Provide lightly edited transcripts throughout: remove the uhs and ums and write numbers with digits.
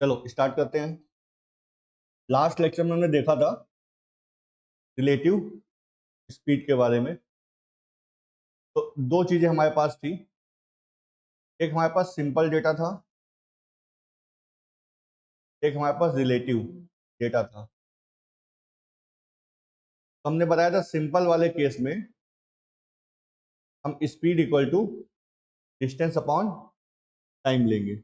चलो स्टार्ट करते हैं। लास्ट लेक्चर में हमने देखा था रिलेटिव स्पीड के बारे में। तो दो चीजें हमारे पास थी, एक हमारे पास सिंपल डेटा था, एक हमारे पास रिलेटिव डेटा था। हमने बताया था सिंपल वाले केस में हम speed equal to distance upon time लेंगे।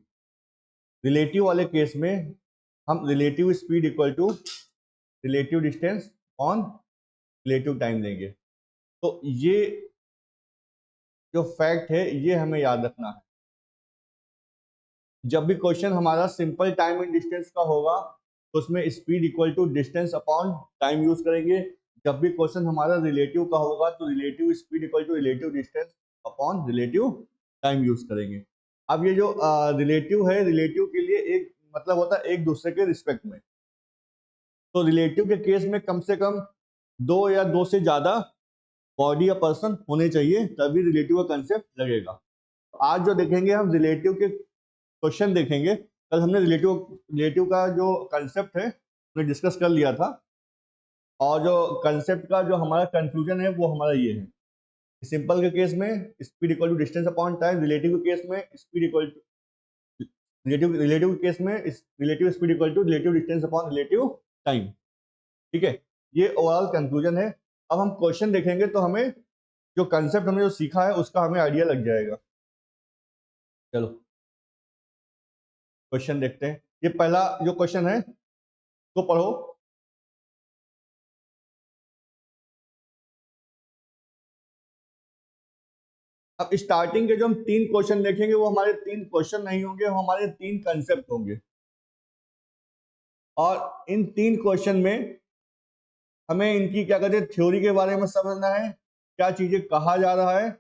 रिलेटिव वाले केस में हम relative speed equal to relative distance on relative time लेंगे। तो ये जो फैक्ट है ये हमें याद रखना है। जब भी क्वेश्चन हमारा सिंपल टाइम एंड डिस्टेंस का होगा तो उसमें speed equal to distance upon time use करेंगे। जब भी क्वेश्चन हमारा रिलेटिव का होगा तो relative speed equal to relative distance upon relative time use करेंगे। अब ये जो रिलेटिव है, रिलेटिव के लिए एक मतलब होता है एक दूसरे के रिस्पेक्ट में। तो रिलेटिव के केस में कम से कम दो या दो से ज्यादा बॉडी या पर्सन होने चाहिए, तभी रिलेटिव का कंसेप्ट लगेगा। आज जो देखेंगे हम रिलेटिव के क्वेश्चन देखेंगे। कल हमने रिलेटिव का जो कंसेप्ट है हमने डिस्कस कर लिया था, और जो कंसेप्ट का जो हमारा कंक्लूजन है वो हमारा ये है। सिंपल के केस में speed equal to distance upon time, relative के केस में स्पीड इक्वल टू रिलेटिव के केस में relative speed equal to relative distance upon relative time. ठीक है, ये ओवरऑल कंक्लूजन है। अब हम क्वेश्चन देखेंगे तो हमें जो कंसेप्ट हमने जो सीखा है उसका हमें आइडिया लग जाएगा। चलो क्वेश्चन देखते हैं। ये पहला जो क्वेश्चन है तो पढ़ो। अब स्टार्टिंग के जो हम तीन क्वेश्चन देखेंगे वो हमारे तीन क्वेश्चन नहीं होंगे, वो हमारे तीन कंसेप्ट होंगे। और इन तीन क्वेश्चन में हमें इनकी क्या कहते हैं थ्योरी के बारे में समझना है, क्या चीजें कहा जा रहा है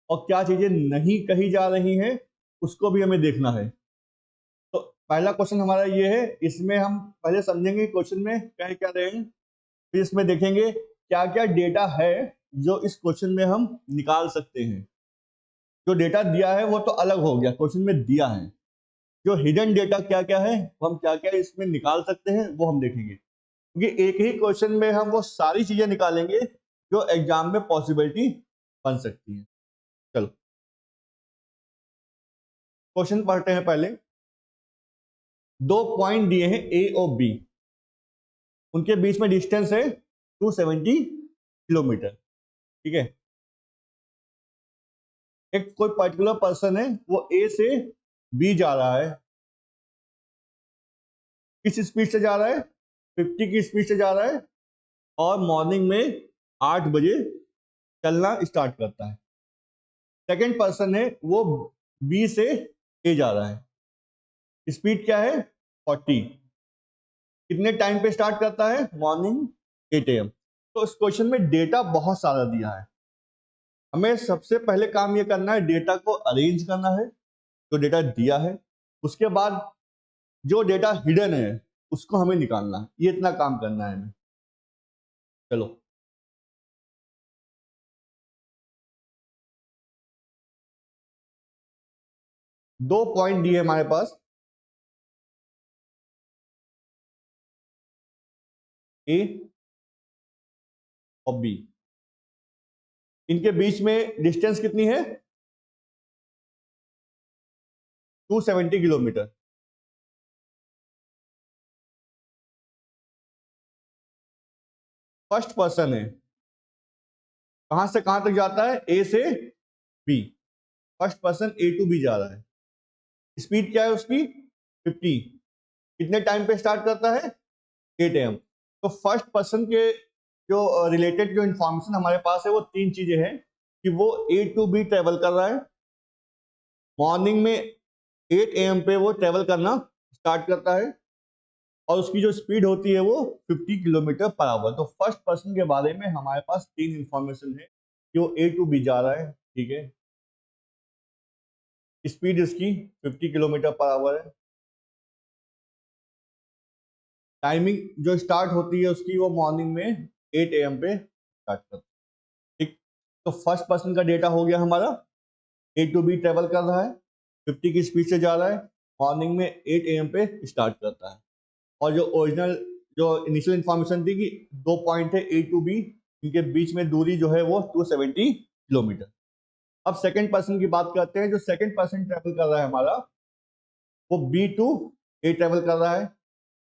और क्या चीजें नहीं कही जा रही हैं उसको भी हमें देखना है। तो पहला क्वेश्चन हमारा ये है, इसमें हम पहले समझेंगे क्वेश्चन में कह क्या रहे हैं, फिर इसमें देखेंगे क्या क्या डेटा है जो इस क्वेश्चन में हम निकाल सकते हैं। जो डेटा दिया है वो तो अलग हो गया, क्वेश्चन में दिया है। जो हिडन डेटा क्या क्या है, हम क्या क्या इसमें निकाल सकते हैं वो हम देखेंगे। क्योंकि एक ही क्वेश्चन में हम वो सारी चीजें निकालेंगे जो एग्जाम में पॉसिबिलिटी बन सकती है। चलो क्वेश्चन पढ़ते हैं। पहले दो पॉइंट दिए हैं ए और बी, उनके बीच में डिस्टेंस है 270 किलोमीटर। ठीक है, एक कोई पर्टिकुलर पर्सन है वो ए से बी जा रहा है। किस स्पीड से जा रहा है? 50 की स्पीड से जा रहा है, और मॉर्निंग में 8 बजे चलना स्टार्ट करता है। सेकंड पर्सन है वो बी से ए जा रहा है, स्पीड क्या है 40। कितने टाइम पे स्टार्ट करता है? Morning 8 AM। तो इस क्वेश्चन में डेटा बहुत सारा दिया है। हमें सबसे पहले काम ये करना है, डेटा को अरेंज करना है जो डेटा दिया है। उसके बाद जो डेटा हिडन है उसको हमें निकालना है। ये इतना काम करना है हमें। चलो दो पॉइंट दिए हमारे पास, ए और बी। इनके बीच में डिस्टेंस कितनी है? 270 किलोमीटर। फर्स्ट पर्सन है, कहां से कहां तक जाता है? ए से B. First person A to B जा रहा है। स्पीड क्या है उसकी? 50। कितने टाइम पे स्टार्ट करता है? 8 AM। तो फर्स्ट पर्सन के जो रिलेटेड जो इंफॉर्मेशन हमारे पास है वो तीन चीजें हैं कि वो ए टू बी ट्रेवल कर रहा है, मॉर्निंग में 8 AM पे वो ट्रेवल करना स्टार्ट करता है, और उसकी जो स्पीड होती है वो 50 किलोमीटर पर आवर। तो फर्स्ट पर्सन के बारे में हमारे पास तीन इंफॉर्मेशन है कि वो ए टू बी जा रहा है। ठीक है, स्पीड इसकी 50 किलोमीटर पर आवर है, टाइमिंग जो स्टार्ट होती है उसकी वो मॉर्निंग में 8 AM पे स्टार्ट करता है। ठीक, तो फर्स्ट पर्सन का डेटा हो गया हमारा, ए टू बी ट्रेवल कर रहा है, 50 की स्पीड से जा रहा है, मॉर्निंग में 8 AM पे स्टार्ट करता है। और जो ओरिजिनल जो इनिशियल इन्फॉर्मेशन थी कि 2 पॉइंट है A टू B, इनके बीच में दूरी जो है वो 270 किलोमीटर। अब सेकंड पर्सन की बात करते हैं। जो सेकंड पर्सन ट्रेवल कर रहा है हमारा, वो B टू A ट्रेवल कर रहा है।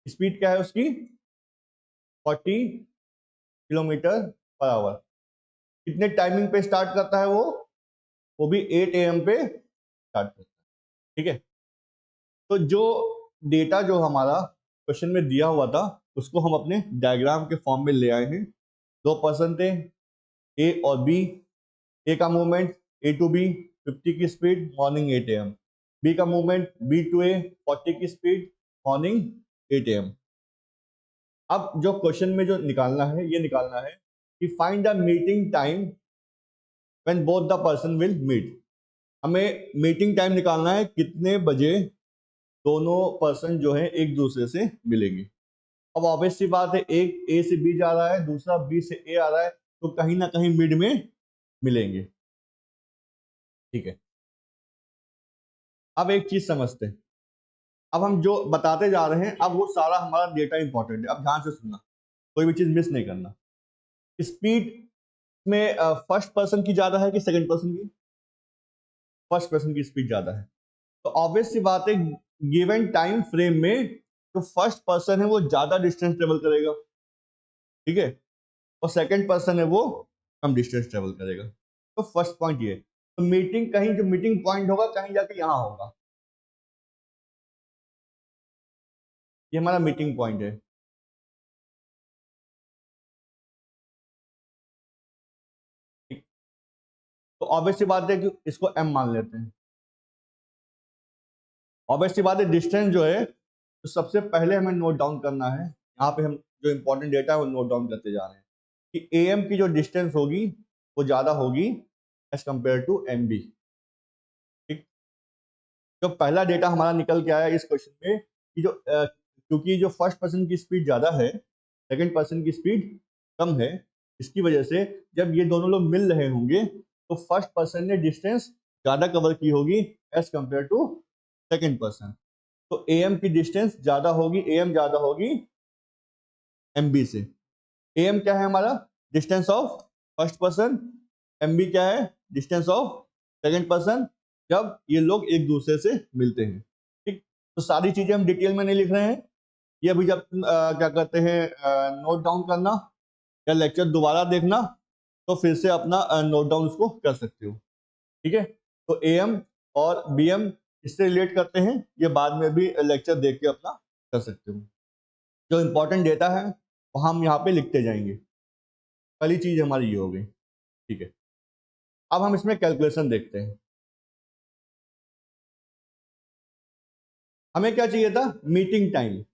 स्पीड क्या है उसकी? 40 किलोमीटर पर आवर। कितने टाइमिंग पे स्टार्ट करता है वो भी 8 AM पे स्टार्ट करता है। ठीक है, तो जो डेटा जो हमारा क्वेश्चन में दिया हुआ था उसको हम अपने डायग्राम के फॉर्म में ले आए हैं। 2 पर्सन थे, ए और बी। ए का मूवमेंट ए टू बी 50 की स्पीड, मॉर्निंग 8 AM। बी का मूवमेंट बी टू ए 40 की स्पीड, मॉर्निंग 8 AM। अब जो क्वेश्चन में जो निकालना है, ये निकालना है कि find the meeting time when both the person will meet. हमें मीटिंग टाइम निकालना है, कितने बजे दोनों पर्सन जो है एक दूसरे से मिलेंगे। अब ऑब्वियस सी बात है, एक ए से बी जा रहा है, दूसरा बी से ए आ रहा है, तो कहीं ना कहीं मिड में मिलेंगे। ठीक है, अब एक चीज समझते हैं। अब हम जो बताते जा रहे हैं, अब वो सारा हमारा डेटा इंपॉर्टेंट है। अब ध्यान से सुनना, कोई भी चीज मिस नहीं करना। स्पीड में फर्स्ट पर्सन की ज्यादा है कि सेकंड पर्सन की? फर्स्ट पर्सन की स्पीड ज्यादा है। तो ऑब्वियस सी बात है, गिवन टाइम फ्रेम में जो फर्स्ट पर्सन है वो ज्यादा डिस्टेंस ट्रेवल करेगा। ठीक है, और सेकंड पर्सन है वो कम डिस्टेंस ट्रेवल करेगा। तो फर्स्ट पॉइंट ये। तो मीटिंग, कहीं जो मीटिंग पॉइंट होगा कहीं जाके यहां होगा, ये हमारा मीटिंग पॉइंट है। ठीक? तो ऑब्वियस सी बात है कि इसको m मान लेते हैं। ऑब्वियस सी बात है, डिस्टेंस जो है तो सबसे पहले हमें नोट डाउन करना है। यहाँ पे हम जो इंपॉर्टेंट डेटा है वो नोट डाउन करते जा रहे हैं कि AM की जो डिस्टेंस होगी वो ज्यादा होगी एज कंपेयर टू MB। ठीक, तो पहला डेटा हमारा निकल के आया इस क्वेश्चन में कि जो क्योंकि जो फर्स्ट पर्सन की स्पीड ज्यादा है, सेकंड पर्सन की स्पीड कम है, इसकी वजह से जब ये दोनों लोग मिल रहे होंगे तो फर्स्ट पर्सन ने डिस्टेंस ज्यादा कवर की होगी as compare to second person. तो AM की डिस्टेंस ज्यादा होगी, AM ज्यादा होगी MB से। AM क्या है हमारा? Distance of first person. MB क्या है? डिस्टेंस ऑफ सेकंड पर्सन, जब ये लोग एक दूसरे से मिलते हैं। ठीक, तो सारी चीजें हम डिटेल में नहीं लिख रहे हैं। ये अभी जब क्या कहते हैं नोट डाउन करना या लेक्चर दोबारा देखना, तो फिर से अपना नोट डाउन उसको कर सकते हो। ठीक है, तो AM और BM इससे रिलेट करते हैं, ये बाद में भी लेक्चर देख के अपना कर सकते हो। जो इंपॉर्टेंट डेटा है वो हम यहाँ पे लिखते जाएंगे। पहली चीज हमारी ये हो गई। ठीक है, अब हम इसमें कैलकुलेशन देखते हैं। हमें क्या चाहिए था? Meeting time.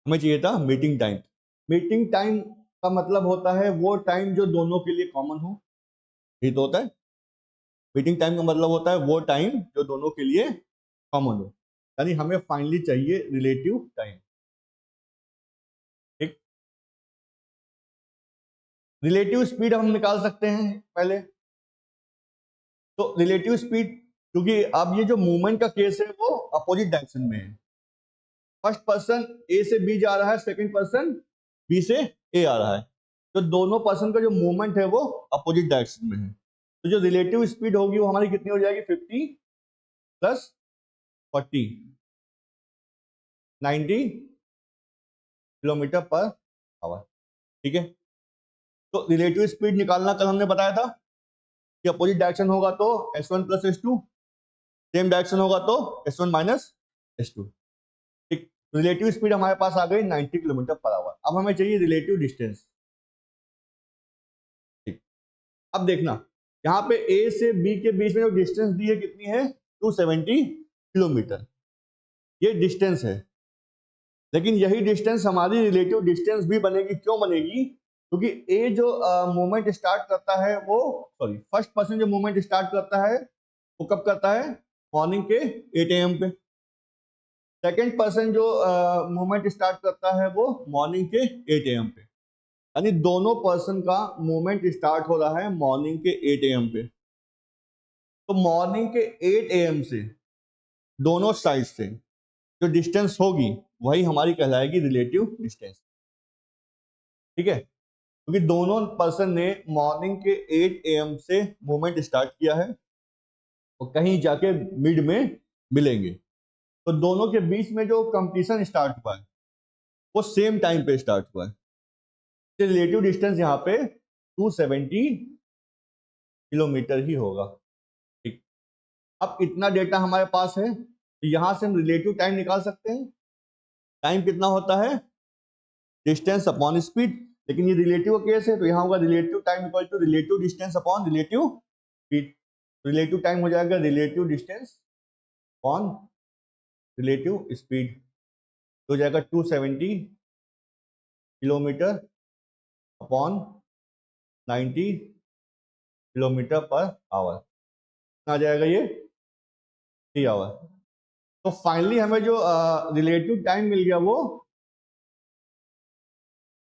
हमें चाहिए था मीटिंग टाइम। मीटिंग टाइम का मतलब होता है वो टाइम जो दोनों के लिए कॉमन हो। ये तो होता है, मीटिंग टाइम का मतलब होता है वो टाइम जो दोनों के लिए कॉमन हो। यानी हमें फाइनली चाहिए रिलेटिव टाइम। ठीक, रिलेटिव स्पीड हम निकाल सकते हैं पहले। तो रिलेटिव स्पीड, क्योंकि अब ये जो मूवमेंट का केस है वो अपोजिट डायरेक्शन में है। फर्स्ट पर्सन ए से बी जा रहा है, सेकंड पर्सन बी से ए आ रहा है, तो दोनों पर्सन का जो मूवमेंट है वो अपोजिट डायरेक्शन में है। तो जो रिलेटिव स्पीड होगी वो हमारी कितनी हो जाएगी? 50 प्लस 40, 90 किलोमीटर पर आवर। ठीक है, तो रिलेटिव स्पीड निकालना कल हमने बताया था कि अपोजिट डायरेक्शन होगा तो S1 plus S2, same direction होगा तो S1 माइनस S2। ठीक, रिलेटिव स्पीड हमारे पास आ गई 90 किलोमीटर पर आवर। अब हमें चाहिए रिलेटिव डिस्टेंस। ठीक, अब देखना, यहाँ पे ए से बी के बीच में जो डिस्टेंस दी है कितनी है? 270 किलोमीटर। ये डिस्टेंस है, लेकिन यही डिस्टेंस हमारी रिलेटिव डिस्टेंस भी बनेगी। क्यों बनेगी? क्योंकि ए जो मूवमेंट स्टार्ट करता है वो, सॉरी, फर्स्ट पर्सन जो मूवमेंट स्टार्ट करता है वो कब करता है? मॉर्निंग के 8 AM पे। सेकेंड पर्सन जो मूवमेंट स्टार्ट करता है वो मॉर्निंग के 8 AM पे। यानी दोनों पर्सन का मूवमेंट स्टार्ट हो रहा है मॉर्निंग के 8 AM पे। तो मॉर्निंग के 8 AM से दोनों साइड से जो डिस्टेंस होगी वही हमारी कहलाएगी रिलेटिव डिस्टेंस। ठीक है, क्योंकि दोनों पर्सन ने मॉर्निंग के 8 AM से मूवमेंट स्टार्ट किया है और कहीं जाके मिड में मिलेंगे, तो दोनों के बीच में जो कंपटीशन स्टार्ट हुआ है वो सेम टाइम पे स्टार्ट हुआ है। रिलेटिव डिस्टेंस यहाँ पे 270 किलोमीटर ही होगा। ठीक, अब इतना डेटा हमारे पास है तो यहाँ से हम रिलेटिव टाइम निकाल सकते हैं। टाइम कितना होता है? डिस्टेंस अपॉन स्पीड, लेकिन ये रिलेटिव केस है तो यहाँ होगा relative time equal to relative distance upon relative speed. Relative time हो जाएगा relative distance upon relative speed, तो हो जाएगा 270 kilometre upon 90 kilometre per hour, आ जाएगा ये 3 आवर। तो फाइनली हमें जो रिलेटिव टाइम मिल गया वो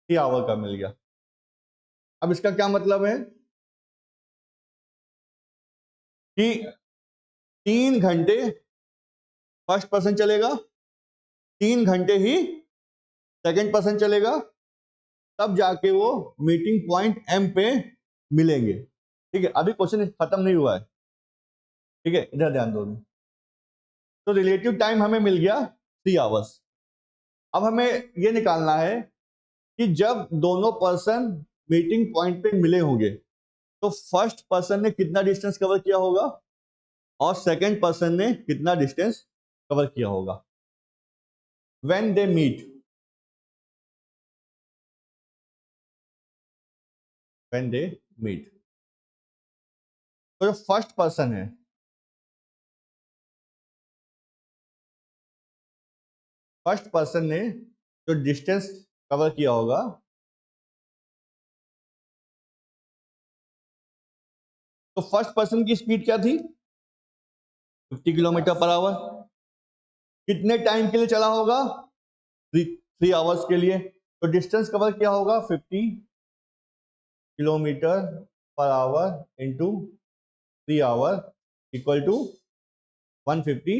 3 आवर का मिल गया। अब इसका क्या मतलब है कि 3 घंटे फर्स्ट पर्सन चलेगा, 3 घंटे ही सेकंड पर्सन चलेगा, तब जाके वो मीटिंग पॉइंट एम पे मिलेंगे। ठीक है, अभी क्वेश्चन खत्म नहीं हुआ है। ठीक है, इधर ध्यान दो। तो रिलेटिव टाइम हमें मिल गया 3 आवर्स। अब हमें ये निकालना है कि जब दोनों पर्सन मीटिंग पॉइंट पे मिले होंगे तो फर्स्ट पर्सन ने कितना डिस्टेंस कवर किया होगा और सेकंड पर्सन ने कितना डिस्टेंस कवर किया होगा when they meet. When they meet, तो जो फर्स्ट पर्सन है, फर्स्ट पर्सन ने जो डिस्टेंस कवर किया होगा तो फर्स्ट पर्सन की स्पीड क्या थी? 50 किलोमीटर पर आवर। कितने टाइम के लिए चला होगा? 3 आवर्स के लिए। तो डिस्टेंस कवर किया होगा 50 kilometre per hour into 3 hour equal to 150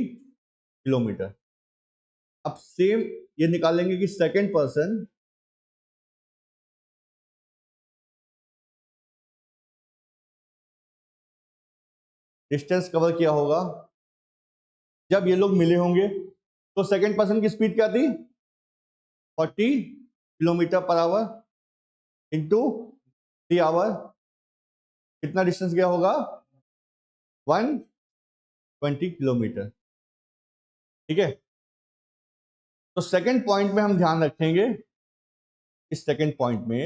kilometre. अब सेम ये निकालेंगे कि सेकंड पर्सन डिस्टेंस कवर किया होगा जब ये लोग मिले होंगे, तो सेकंड पर्सन की स्पीड क्या थी? 40 kilometre per hour into 3 hour, कितना डिस्टेंस गया होगा? 120 किलोमीटर। ठीक है, तो सेकंड पॉइंट में हम ध्यान रखेंगे, इस सेकंड पॉइंट में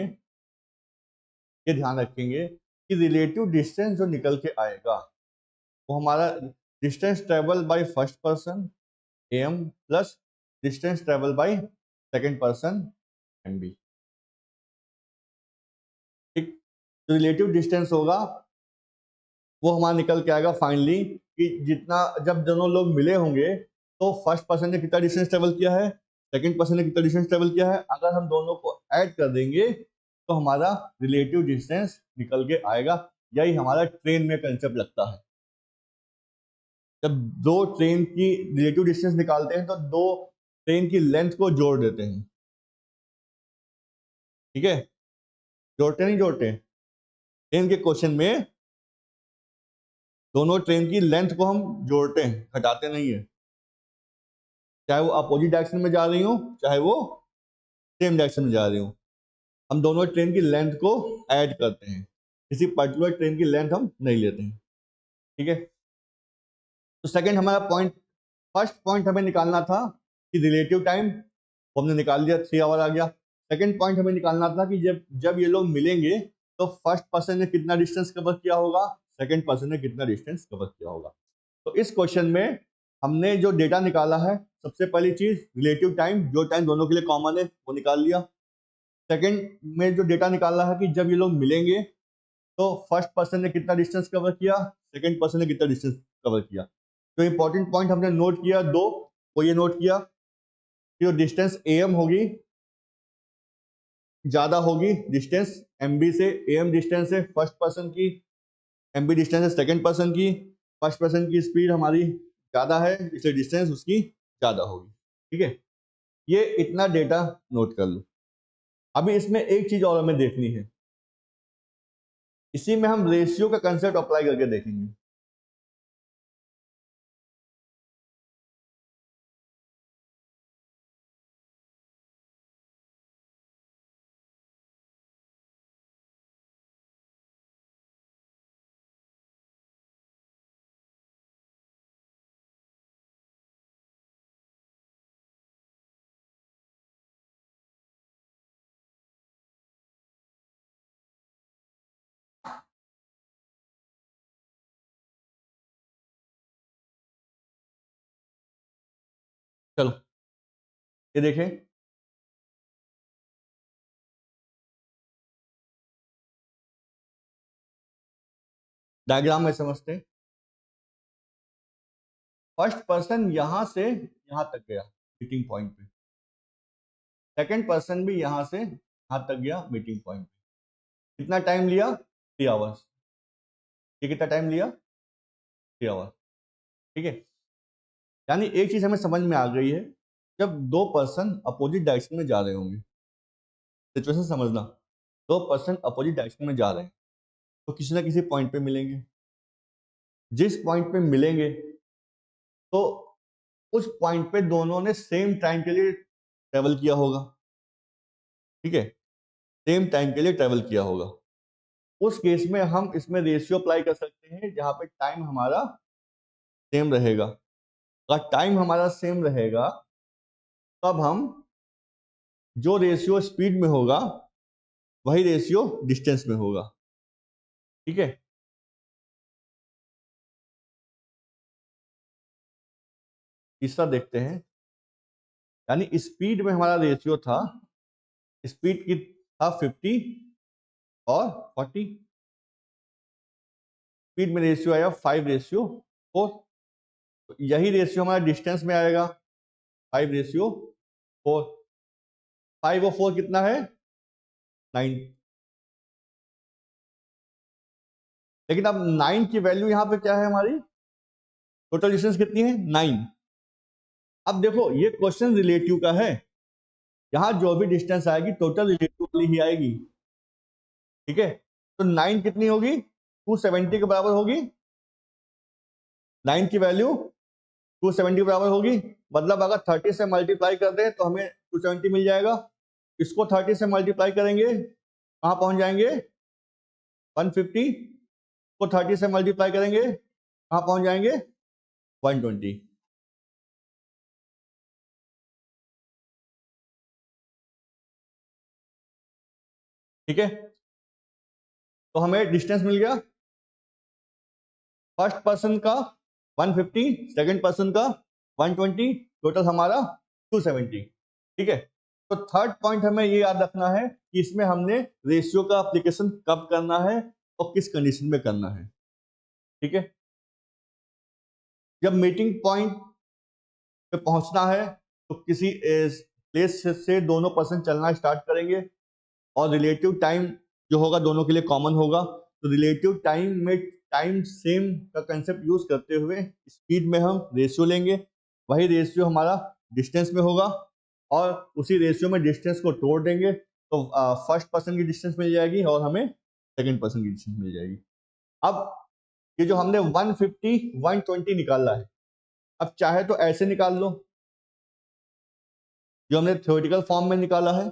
ये ध्यान रखेंगे कि रिलेटिव डिस्टेंस जो निकल के आएगा वो हमारा distance travel by first person am plus distance travel by second person mb। ठीक, तो रिलेटिव डिस्टेंस होगा वो हमारा निकल के आएगा फाइनली कि जितना जब दोनों लोग मिले होंगे तो फर्स्ट पर्सन ने कितना डिस्टेंस ट्रेवल किया है, सेकंड पर्सन ने कितना डिस्टेंस ट्रेवल किया है, अगर हम दोनों को ऐड कर देंगे तो हमारा रिलेटिव डिस्टेंस निकल के आएगा। यही हमारा ट्रेन में कंसेप्ट लगता है। जब दो ट्रेन की रिलेटिव डिस्टेंस निकालते हैं तो दो ट्रेन की लेंथ को जोड़ देते हैं। ठीक है, जोड़ते नहीं जोड़ते? ट्रेन के क्वेश्चन में दोनों ट्रेन की लेंथ को हम जोड़ते हैं, घटाते नहीं है। चाहे वो अपोजिट डायरेक्शन में जा रही हो चाहे वो सेम डायरेक्शन में जा रही हो, हम दोनों ट्रेन की लेंथ को ऐड करते हैं, किसी पर्टिकुलर ट्रेन की लेंथ हम नहीं लेते हैं। ठीक है, तो सेकंड हमारा पॉइंट, फर्स्ट पॉइंट हमें निकालना था कि रिलेटिव टाइम, वो हमने निकाल दिया, 3 आवर आ गया। सेकंड पॉइंट हमें निकालना था कि जब जब ये लोग मिलेंगे तो फर्स्ट पर्सन ने कितना डिस्टेंस कवर किया होगा, सेकंड पर्सन ने कितना डिस्टेंस कवर किया होगा। तो इस क्वेश्चन में हमने जो डेटा निकाला है, सबसे पहली चीज रिलेटिव टाइम, जो टाइम दोनों के लिए कॉमन है वो निकाल लिया। सेकंड में जो डेटा निकाला है कि जब ये लोग मिलेंगे तो फर्स्ट पर्सन ने कितना डिस्टेंस कवर किया, सेकंड पर्सन ने कितना डिस्टेंस कवर किया। तो इंपॉर्टेंट पॉइंट हमने नोट किया दो, वो ये नोट किया कि जो डिस्टेंस am होगी ज्यादा होगी डिस्टेंस mb से। am डिस्टेंस है फर्स्ट पर्सन की, mb डिस्टेंस है सेकंड पर्सन की। फर्स्ट पर्सन की स्पीड हमारी ज्यादा है इसलिए डिस्टेंस उसकी ज्यादा होगी। ठीक है, ये इतना डेटा नोट कर लो। अभी इसमें एक चीज और हमें देखनी है, इसी में हम रेशियो का कंसेप्ट अप्लाई करके देखेंगे। चलो ये देखें, डायग्राम में समझते हैं। फर्स्ट पर्सन यहां से यहां तक गया मीटिंग पॉइंट पे, सेकंड पर्सन भी यहां से यहां तक गया मीटिंग पॉइंट पे। कितना टाइम लिया? 3 आवर्स। ये कितना टाइम लिया? 3 आवर्स। ठीक है, यानी एक चीज हमें समझ में आ गई है, जब दो पर्सन अपोजिट डायरेक्शन में जा रहे होंगे, सिचुएशन समझना, दो पर्सन अपोजिट डायरेक्शन में जा रहे हैं तो किसी ना किसी पॉइंट पे मिलेंगे। जिस पॉइंट पे मिलेंगे तो उस पॉइंट पे दोनों ने सेम टाइम के लिए ट्रेवल किया होगा। ठीक है, सेम टाइम के लिए ट्रेवल किया होगा। उस केस में हम इसमें रेशियो अप्लाई कर सकते हैं जहां पे टाइम हमारा सेम रहेगा। अगर टाइम हमारा सेम रहेगा तब हम जो रेशियो स्पीड में होगा वही रेशियो डिस्टेंस में होगा। ठीक है, तीसरा देखते हैं, यानी स्पीड में हमारा रेशियो था, स्पीड की था 50 और 40, स्पीड में रेशियो आया 5:4। तो यही रेशियो हमारा डिस्टेंस में आएगा 5:4। 5 और 4 कितना है? 9। लेकिन अब 9 की वैल्यू यहाँ पे क्या है हमारी? टोटल डिस्टेंस कितनी है? 9। अब देखो ये क्वेश्चन रिलेटिव का है, यहाँ जो भी डिस्टेंस आएगी टोटल रिलेटिव वाली ही आएगी। ठीक है, तो 9 कितनी होगी? 270 के बराबर होगी। 9 की वैल्यू 270 के बराबर होगी, मतलब अगर 30 से मल्टीप्लाई कर दें तो हमें 270 मिल जाएगा। इसको 30 से मल्टीप्लाई करेंगे कहाँ पहुंच जाएंगे? 150। को 30 से मल्टीप्लाई करेंगे कहाँ पहुंच जाएंगे? 120। ठीक है, तो हमें डिस्टेंस मिल गया, फर्स्ट पर्सन का 150, सेकंड पर्सन का 120, टोटल हमारा 270। ठीक है, तो थर्ड पॉइंट हमें ये याद रखना है कि इसमें हमने रेशियो का एप्लीकेशन कब करना है और किस कंडीशन में करना है। ठीक है, जब मीटिंग पॉइंट पे पहुंचना है तो किसी प्लेस से दोनों पर्सन चलना स्टार्ट करेंगे और रिलेटिव टाइम जो होगा दोनों के लिए कॉमन होगा। तो रिलेटिव टाइम में टाइम सेम का कंसेप्ट यूज करते हुए स्पीड में हम रेशियो लेंगे, वही रेशियो हमारा डिस्टेंस में होगा और उसी रेशियो में डिस्टेंस को तोड़ देंगे तो फर्स्ट पर्सन की डिस्टेंस मिल जाएगी और हमें सेकंड पर्सन की डिस्टेंस मिल जाएगी। अब ये जो हमने 150 120 निकाला है, अब चाहे तो ऐसे निकाल लो जो हमने थ्योरेटिकल फॉर्म में निकाला है।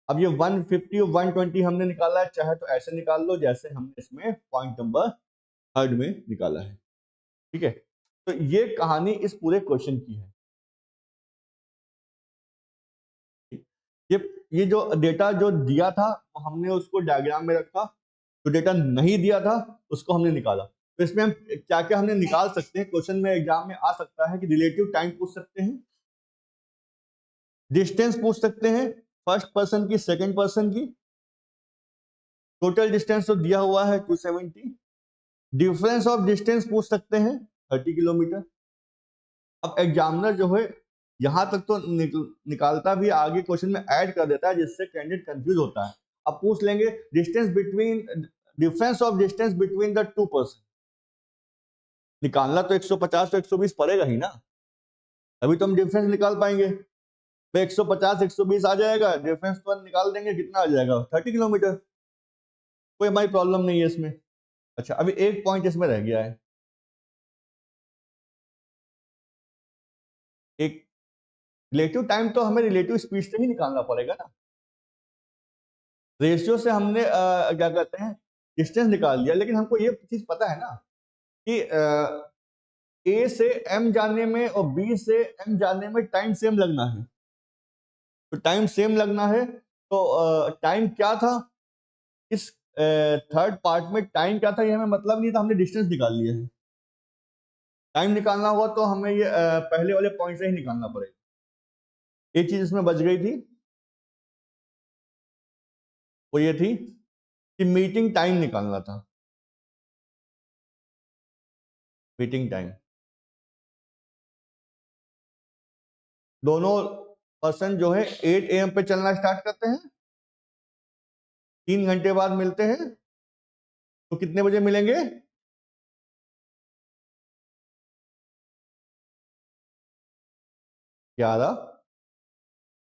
अब ये 150 और 120 हमने निकाला है, चाहे तो ऐसे निकाल लो जैसे हमने इसमें पॉइंट नंबर थर्ड में निकाला है। ठीक है, तो ये कहानी इस पूरे क्वेश्चन की है। ये ये जो डेटा जो दिया था हमने उसको डायग्राम में रखा, जो डेटा नहीं दिया था उसको हमने निकाला। तो इसमें हम क्या क्या हमने निकाल सकते हैं, क्वेश्चन में एग्जाम में आ सकता है कि रिलेटिव टाइम पूछ सकते हैं, डिस्टेंस पूछ सकते हैं फर्स्ट पर्सन की सेकंड पर्सन की, टोटल डिस्टेंस तो दिया हुआ है 270, डिफरेंस ऑफ डिस्टेंस पूछ सकते हैं 30 किलोमीटर। अब एग्जामिनर जो है यहां तक तो निकालता भी, आगे क्वेश्चन में ऐड कर देता है जिससे कैंडिडेट कंफ्यूज होता है। अब पूछ लेंगे distance between difference of distance between the two person, निकालना तो 150 तो 120 पड़ेगा ही ना, अभी तो हम डिफरेंस निकाल पाएंगे। तो 150 120 आ जाएगा, डिफरेंस तो निकाल देंगे, कितना आ जाएगा 30 किलोमीटर, कोई हमारी प्रॉब्लम नहीं है इसमें। अच्छा अभी एक पॉइंट इसमें रह गया है, एक रिलेटिव टाइम तो हमें रिलेटिव स्पीड से ही निकालना पड़ेगा ना। रेशियो से हमने क्या कहते हैं डिस्टेंस निकाल लिया, लेकिन हमको ये चीज पता है ना कि ए से एम जाने में और बी से एम जाने में टाइम सेम लगना है। तो टाइम सेम लगना है, तो टाइम क्या था इस थर्ड पार्ट में, टाइम क्या था ये हमें मतलब नहीं था, हमने डिस्टेंस निकाल लिया है। टाइम निकालना हुआ तो हमें ये पहले वाले पॉइंट से ही निकालना पड़ेगा। एक चीज इसमें बच गई थी, वो ये थी कि मीटिंग टाइम निकालना था। मीटिंग टाइम, दोनों पर्सन जो है 8 AM पे चलना स्टार्ट करते हैं, 3 घंटे बाद मिलते हैं, तो कितने बजे मिलेंगे? 11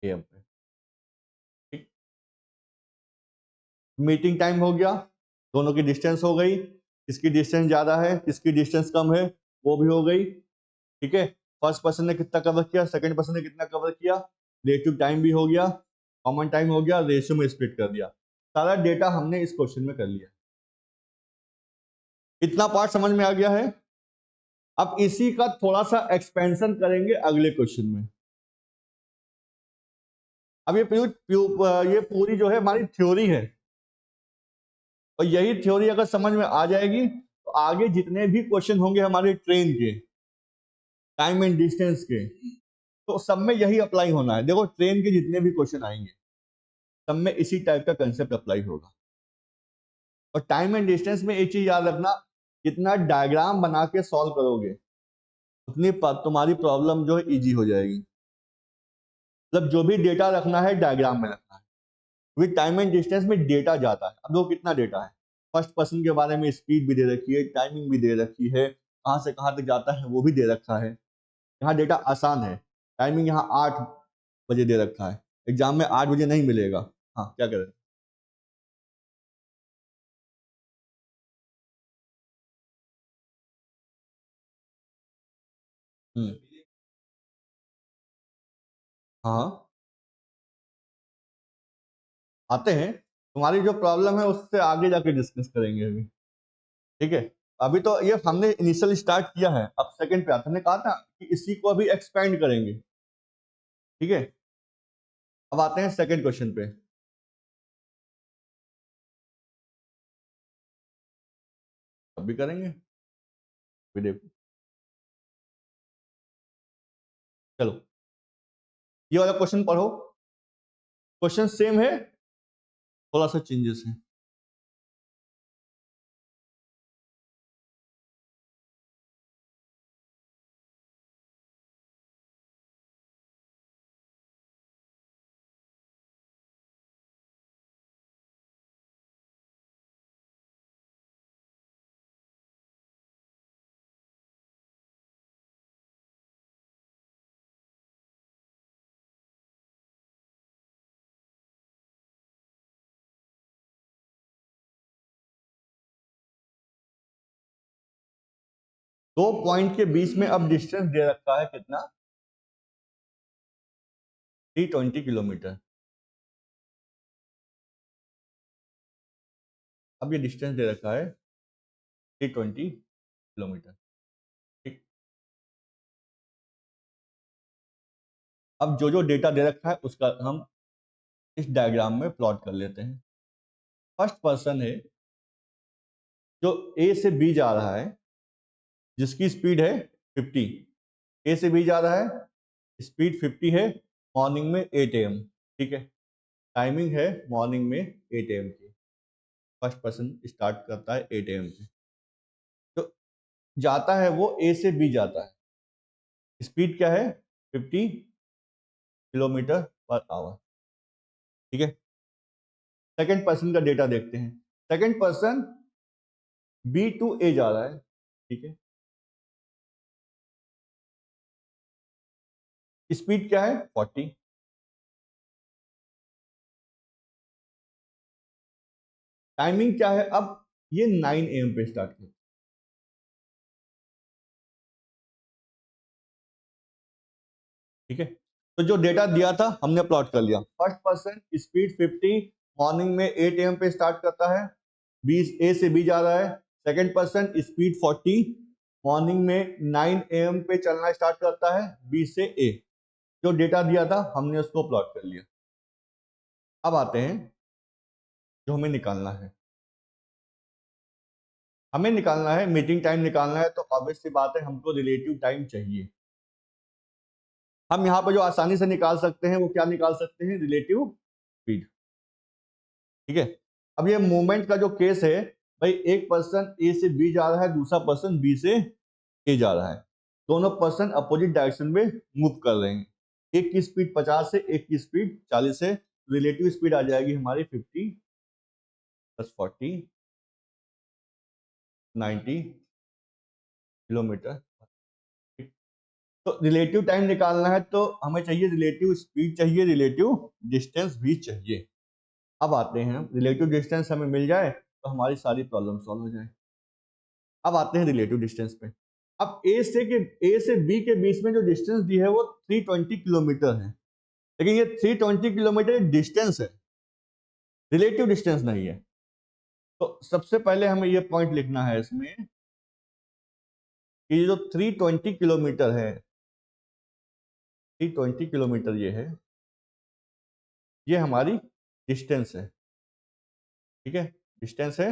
AM पे। ठीक, मीटिंग टाइम हो गया, दोनों की डिस्टेंस हो गई, किसकी डिस्टेंस ज्यादा है किसकी डिस्टेंस कम है वो भी हो गई। ठीक है, फर्स्ट पर्सन ने कितना कवर किया, सेकंड पर्सन ने कितना कवर किया, रिलेटिव टाइम भी हो गया, कॉमन टाइम हो गया, रेशियो में स्प्लिट कर दिया। सारा डेटा हमने इस क्वेश्चन में कर लिया। इतना पार्ट समझ में आ गया है। अब इसी का थोड़ा सा एक्सपेंशन करेंगे अगले क्वेश्चन में। अब ये पूरी जो है हमारी थ्योरी है, और यही थ्योरी अगर समझ में आ जाएगी तो आगे जितने भी क्वेश्चन होंगे हमारे ट्रेन के, टाइम एंड डिस्टेंस के, तो सब में यही अप्लाई होना है। देखो ट्रेन के जितने भी क्वेश्चन आएंगे सब में इसी टाइप का कंसेप्ट अप्लाई होगा। और टाइम एंड डिस्टेंस में एक चीज याद रखना, जितना डायग्राम बना के सॉल्व करोगे उतनी तुम्हारी प्रॉब्लम जो है इजी हो जाएगी। मतलब जो भी डेटा रखना है डायग्राम में रखना है। विद टाइम एंड डिस्टेंस में डेटा जाता है, अब देखो कितना डेटा है, फर्स्ट पर्सन के बारे में स्पीड भी दे रखी है, टाइमिंग भी दे रखी है, कहाँ से कहाँ तक जाता है वो भी दे रखा है। यहाँ डेटा आसान है, टाइमिंग यहाँ 8 बजे दे रखा है, एग्जाम में 8 बजे नहीं मिलेगा। हाँ क्या करें? हम्म, हाँ आते हैं, तुम्हारी जो प्रॉब्लम है उससे आगे जाके डिस्कस करेंगे अभी। ठीक है, अभी तो ये हमने इनिशियल स्टार्ट किया है, अब सेकंड पे आते हैं। हमने कहा था कि इसी को अभी एक्सपेंड करेंगे। ठीक है, अब आते हैं सेकंड क्वेश्चन पे। अभी करेंगे, अभी देखो, चलो ये वाला क्वेश्चन पढ़ो। क्वेश्चन सेम है, थोड़ा सा चेंजेस है। 2 पॉइंट के बीच में अब डिस्टेंस दे रखा है कितना, 320 किलोमीटर। अब ये डिस्टेंस दे रखा है 320 किलोमीटर। ठीक, अब जो जो डेटा दे रखा है उसका हम इस डायग्राम में प्लॉट कर लेते हैं। फर्स्ट पर्सन है जो ए से बी जा रहा है, जिसकी स्पीड है 50। ए से बी जा रहा है, स्पीड 50 है, मॉर्निंग में 8 AM। ठीक है, टाइमिंग है मॉर्निंग में 8 AM की। फर्स्ट पर्सन स्टार्ट करता है 8 AM से, तो जाता है वो ए से बी जाता है, स्पीड क्या है 50 किलोमीटर पर आवर। ठीक है, सेकंड पर्सन का डेटा देखते हैं। सेकंड पर्सन बी टू ए जा रहा है। ठीक है, स्पीड क्या है 40, टाइमिंग क्या है, अब ये 9 AM पे स्टार्ट किया, ठीक है। तो जो डेटा दिया था हमने प्लॉट कर लिया। फर्स्ट पर्सन स्पीड 50 मॉर्निंग में 8 AM पे स्टार्ट करता है, बी ए से बी जा रहा है। सेकंड पर्सन स्पीड 40 मॉर्निंग में 9 AM पे चलना स्टार्ट करता है, बी से ए। जो डेटा दिया था हमने उसको प्लॉट कर लिया। अब आते हैं जो हमें निकालना है। हमें निकालना है मीटिंग टाइम निकालना है, तो ऑब्वियस सी बात है हमको रिलेटिव टाइम चाहिए। हम यहाँ पे जो आसानी से निकाल सकते हैं वो क्या निकाल सकते हैं, रिलेटिव स्पीड, ठीक है। अब ये मूवमेंट का जो केस है, भाई एक पर्सन ए से बी जा रहा है, दूसरा पर्सन बी से ए जा रहा है, दोनों पर्सन अपोजिट डायरेक्शन में मूव कर रहे हैं। एक की स्पीड 50 है, एक की स्पीड 40 है, रिलेटिव स्पीड आ जाएगी हमारी 50 + 40 90 किलोमीटर। तो रिलेटिव टाइम निकालना है तो हमें चाहिए रिलेटिव स्पीड चाहिए, रिलेटिव डिस्टेंस भी चाहिए। अब आते हैं रिलेटिव डिस्टेंस हमें मिल जाए तो हमारी सारी प्रॉब्लम सॉल्व हो जाए। अब आते हैं रिलेटिव डिस्टेंस पे। अब ए से बी के बीच में जो डिस्टेंस दी है वो 320 किलोमीटर है, लेकिन ये 320 किलोमीटर डिस्टेंस है, रिलेटिव डिस्टेंस नहीं है। तो सबसे पहले हमें ये पॉइंट लिखना है इसमें कि जो 320 किलोमीटर है, 320 किलोमीटर ये है, ये हमारी डिस्टेंस है, ठीक है, डिस्टेंस है,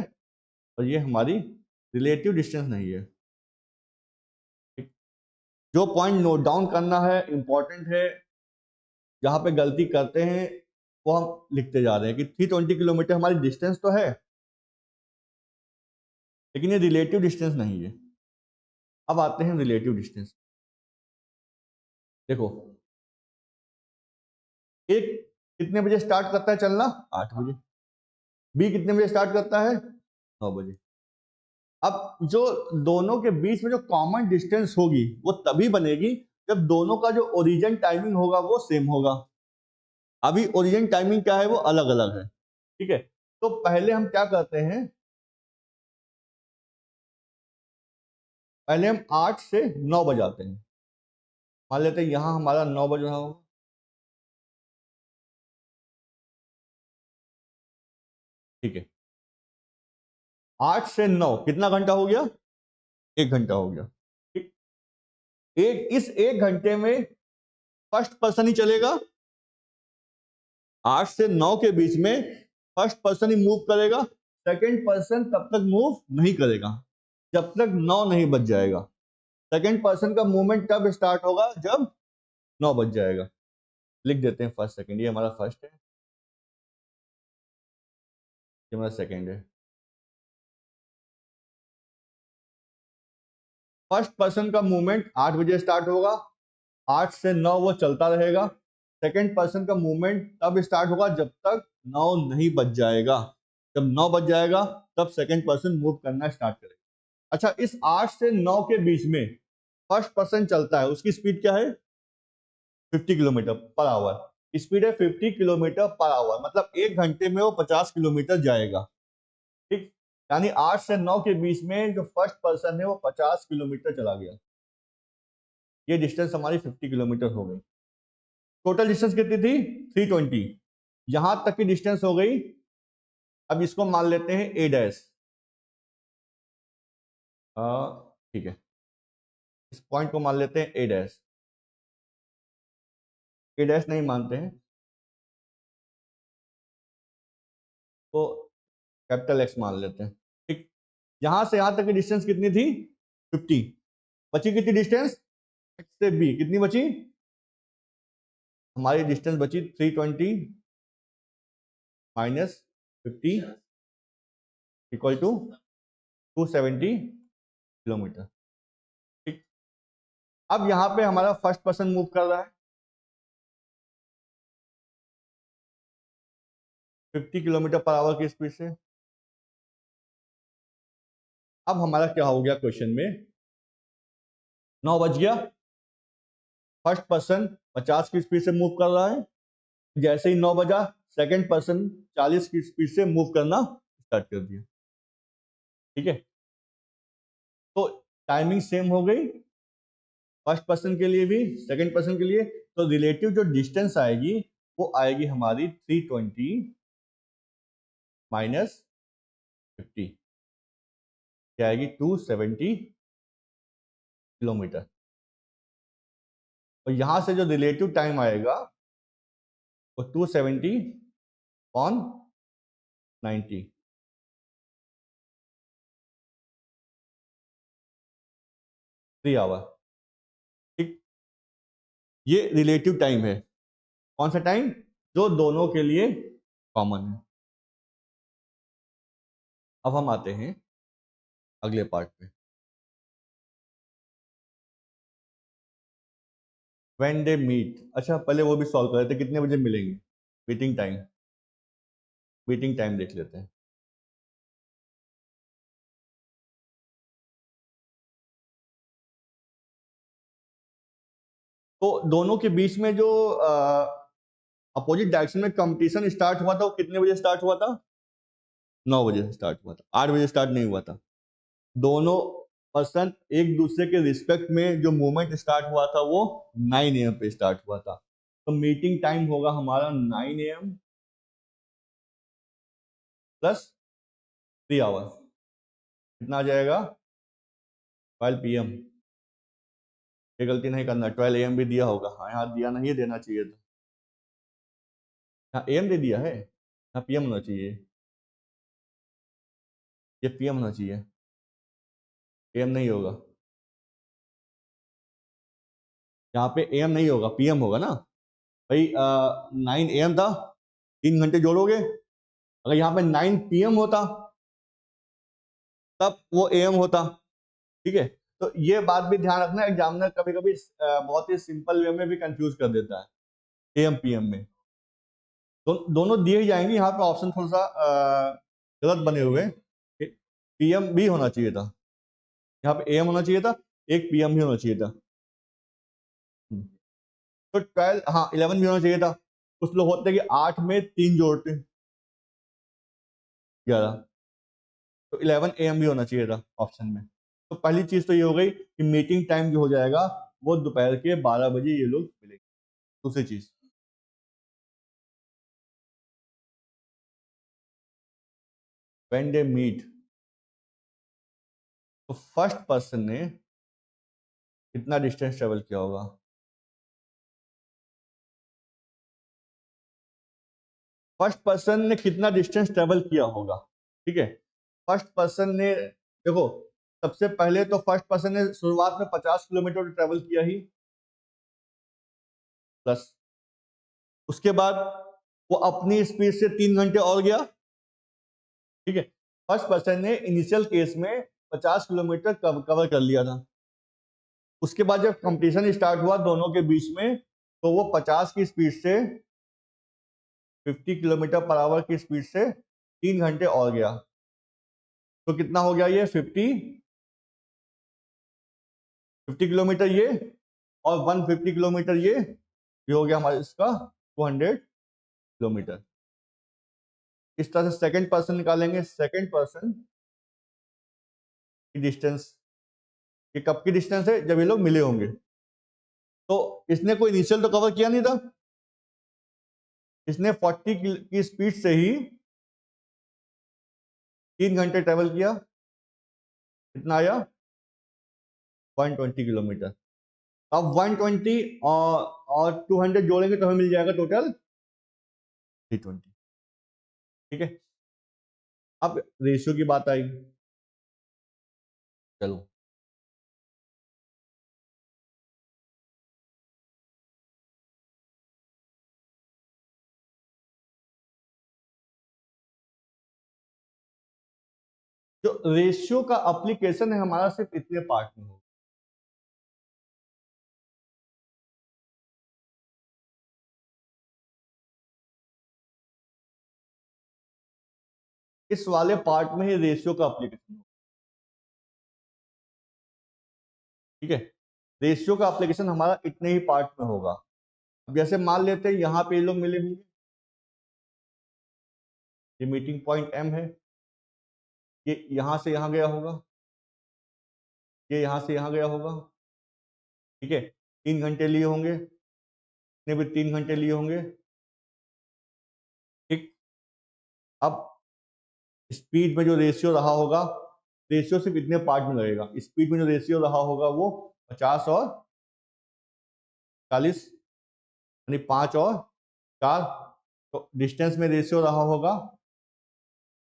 और ये हमारी रिलेटिव डिस्टेंस नहीं है। ठीक? जो पॉइंट नोट डाउन करना है, इंपॉर्टेंट है, जहां पे गलती करते हैं वो हम लिखते जा रहे हैं कि 320 किलोमीटर हमारी डिस्टेंस तो है, लेकिन ये रिलेटिव डिस्टेंस नहीं है। अब आते हैं रिलेटिव डिस्टेंस। देखो एक कितने बजे स्टार्ट करता है चलना, 8 बजे। बी कितने बजे स्टार्ट करता है, 9 बजे। अब जो दोनों के बीच में जो कॉमन डिस्टेंस होगी वो तभी बनेगी जब दोनों का जो ओरिजिन टाइमिंग होगा वो सेम होगा। अभी ओरिजिन टाइमिंग क्या है, वो अलग अलग है, ठीक है। तो पहले हम क्या करते हैं, पहले हम 8 से 9 बजाते हैं। मान लेते हैं यहां हमारा 9 बज रहा हो, ठीक है। 8 से 9 कितना घंटा हो गया, 1 घंटा हो गया, ठीक। इस 1 घंटे में फर्स्ट पर्सन ही चलेगा, 8 से 9 के बीच में फर्स्ट पर्सन ही मूव करेगा, सेकंड पर्सन तब तक मूव नहीं करेगा जब तक 9 नहीं बज जाएगा। सेकंड पर्सन का मूवमेंट तब स्टार्ट होगा जब 9 बज जाएगा। लिख देते हैं फर्स्ट सेकंड, ये हमारा फर्स्ट है, ये हमारा सेकंड है। फर्स्ट पर्सन का मूवमेंट 8 बजे स्टार्ट होगा, 8 से 9 वो चलता रहेगा। सेकंड पर्सन का मूवमेंट तब स्टार्ट होगा जब तक 9 नहीं बज जाएगा। जब 9 बज जाएगा तब सेकंड पर्सन मूव करना स्टार्ट करेगा। अच्छा, इस 8 से 9 के बीच में फर्स्ट पर्सन चलता है, उसकी स्पीड क्या है, 50 किलोमीटर पर आवर। स्पीड है 50 किलोमीटर पर आवर, मतलब 1 घंटे में वो 50 किलोमीटर जाएगा, ठीक। यानी 8 से 9 के बीच में जो फर्स्ट पर्सन है वो 50 किलोमीटर चला गया। ये डिस्टेंस हमारी 50 किलोमीटर हो गई। टोटल डिस्टेंस कितनी थी, 320। यहां तक की डिस्टेंस हो गई। अब इसको मान लेते हैं ए डैश, ठीक है, इस पॉइंट को मान लेते हैं ए डैश। ए डैश नहीं मानते हैं तो कैपिटल एक्स मान लेते हैं, ठीक। यहां से यहां तक की डिस्टेंस कितनी थी, 50। बची कितनी डिस्टेंस, एक्स से बी कितनी बची, हमारी डिस्टेंस बची 320 माइनस 50 इक्वल टू 270 किलोमीटर, ठीक। अब यहां पे हमारा फर्स्ट पर्सन मूव कर रहा है 50 किलोमीटर पर आवर की स्पीड से। अब हमारा क्या हो गया क्वेश्चन में, 9 बज गया, फर्स्ट पर्सन 50 की स्पीड से मूव कर रहा है, जैसे ही 9 बजा सेकंड पर्सन 40 की स्पीड से मूव करना स्टार्ट कर दिया। ठीक है, तो टाइमिंग सेम हो गई फर्स्ट पर्सन के लिए भी सेकंड पर्सन के लिए। तो रिलेटिव जो डिस्टेंस आएगी वो आएगी हमारी 320 माइनस 50, क्या आएगी 270 किलोमीटर। और यहां से जो रिलेटिव टाइम आएगा वो 270 ऑन 90, 3 आवर। ठीक, ये रिलेटिव टाइम है। कौन सा टाइम? जो दोनों के लिए कॉमन है। अब हम आते हैं अगले पार्ट पे। व्हेन दे मीट, अच्छा पहले वो भी सॉल्व कर रहे थे, कितने बजे मिलेंगे। मीटिंग टाइम, मीटिंग टाइम देख लेते हैं। तो दोनों के बीच में जो अपोजिट डायरेक्शन में कंपटीशन स्टार्ट हुआ था वो कितने बजे स्टार्ट हुआ था? 9 बजे स्टार्ट हुआ था, 8 बजे स्टार्ट नहीं हुआ था। दोनों पर्सन एक दूसरे के रिस्पेक्ट में जो मूवमेंट स्टार्ट हुआ था वो 9 AM पे स्टार्ट हुआ था। तो मीटिंग टाइम होगा हमारा 9 AM प्लस 3 आवर्स, कितना आ जाएगा 12 PM। ये गलती नहीं करना, 12 AM भी दिया होगा, हाँ यहाँ दिया नहीं, देना चाहिए था। हाँ AM दे दिया है, हाँ PM होना चाहिए, ये PM होना चाहिए, AM नहीं होगा, यहाँ पे AM नहीं होगा, PM होगा ना भाई। 9 AM था, 3 घंटे जोड़ोगे, अगर यहाँ पे 9 PM होता तब वो AM होता। ठीक है, तो ये बात भी ध्यान रखना, एग्जामिनर कभी कभी बहुत ही सिंपल वे में भी कंफ्यूज कर देता है AM PM में। दोनों दिए ही जाएंगे, यहाँ पे ऑप्शन थोड़ा सा गलत बने हुए। PM भी होना चाहिए था, यहाँ पे AM होना चाहिए था, एक PM भी होना चाहिए था। तो 12, हाँ 11 भी होना चाहिए था। कुछ लोग होते हैं कि 8 में 3 जोड़ते, 11, तो 11 AM भी होना चाहिए था ऑप्शन में। तो पहली चीज तो ये हो गई कि मीटिंग टाइम जो हो जाएगा वो दोपहर के 12 बजे ये लोग मिलेंगे। दूसरी चीज, व्हेन दे मीट, तो फर्स्ट पर्सन ने कितना डिस्टेंस ट्रेवल किया होगा? फर्स्ट पर्सन ने कितना डिस्टेंस ट्रेवल किया होगा? ठीक है, फर्स्ट पर्सन ने देखो, सबसे पहले तो फर्स्ट पर्सन ने शुरुआत में 50 किलोमीटर ट्रेवल किया ही, प्लस उसके बाद वो अपनी स्पीड से 3 घंटे और गया। ठीक है, फर्स्ट पर्सन ने इनिशियल केस में 50 किलोमीटर कवर कर लिया था। उसके बाद जब कंपटीशन स्टार्ट हुआ दोनों के बीच में, तो वो 50 की स्पीड से 50 किलोमीटर पर आवर की स्पीड से 3 घंटे और गया। तो कितना हो गया ये 50 किलोमीटर ये, और 150 किलोमीटर ये हो गया हमारा इसका 200 किलोमीटर। इस तरह से सेकंड पर्सन निकालेंगे, सेकंड पर्सन की डिस्टेंस, ये कब की डिस्टेंस है? जब ये लोग मिले होंगे। तो इसने कोई इनिशियल तो कवर किया नहीं था, इसने 40 की स्पीड से ही 3 घंटे ट्रेवल किया, कितना आया 120 किलोमीटर। अब 120 और 200 जोड़ेंगे तो हमें मिल जाएगा टोटल 320। ठीक है, अब रेशियो की बात आई, चलो जो रेशियो का एप्लीकेशन है हमारा सिर्फ इतने पार्ट में होगा। इस वाले पार्ट में ही रेशियो का एप्लीकेशन होगा। ठीक है, रेशियो का एप्लीकेशन हमारा इतने ही पार्ट में होगा। अब जैसे मान लेते हैं यहाँ पे ये लोग मिले होंगे, ये मीटिंग पॉइंट M है, ये यहाँ से यहाँ गया होगा, ये यहाँ से यहाँ गया होगा, ठीक है, 3 घंटे लिए होंगे, इसने भी 3 घंटे लिए होंगे, ठीक। अब स्पीड में जो रेशियो रहा होगा, रेशियो सिर्फ इतने पार्ट में लगेगा, स्पीड में जो रेशियो रहा होगा वो 50 और 40 यानी 5 और 4, तो डिस्टेंस में रेशियो रहा होगा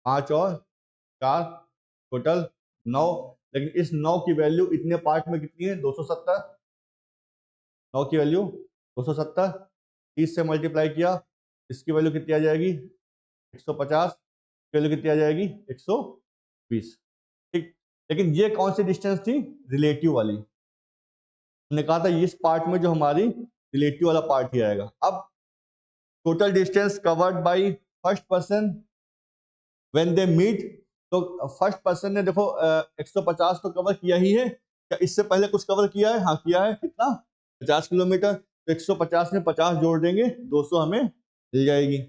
5 और 4, टोटल 9, लेकिन इस 9 की वैल्यू इतने पार्ट में कितनी है, 270, 9 की वैल्यू 270, 30 से मल्टीप्लाई किया, इसकी वैल्यू कितनी आ जाएगी 150, वैल्यू कितनी आ जाएगी 120, ठीक। लेकिन ये कौन सी डिस्टेंस थी, रिलेटिव वाली, हमने कहा था इस पार्ट में जो हमारी रिलेटिव वाला पार्ट ही आएगा। अब total distance covered by first person when they meet, तो फर्स्ट पर्सन ने देखो 150 तो कवर किया ही है, क्या इससे पहले कुछ कवर किया है, हाँ किया है, कितना 50 किलोमीटर, तो 150 में 50 जोड़ देंगे 200 हमें मिल जाएगी।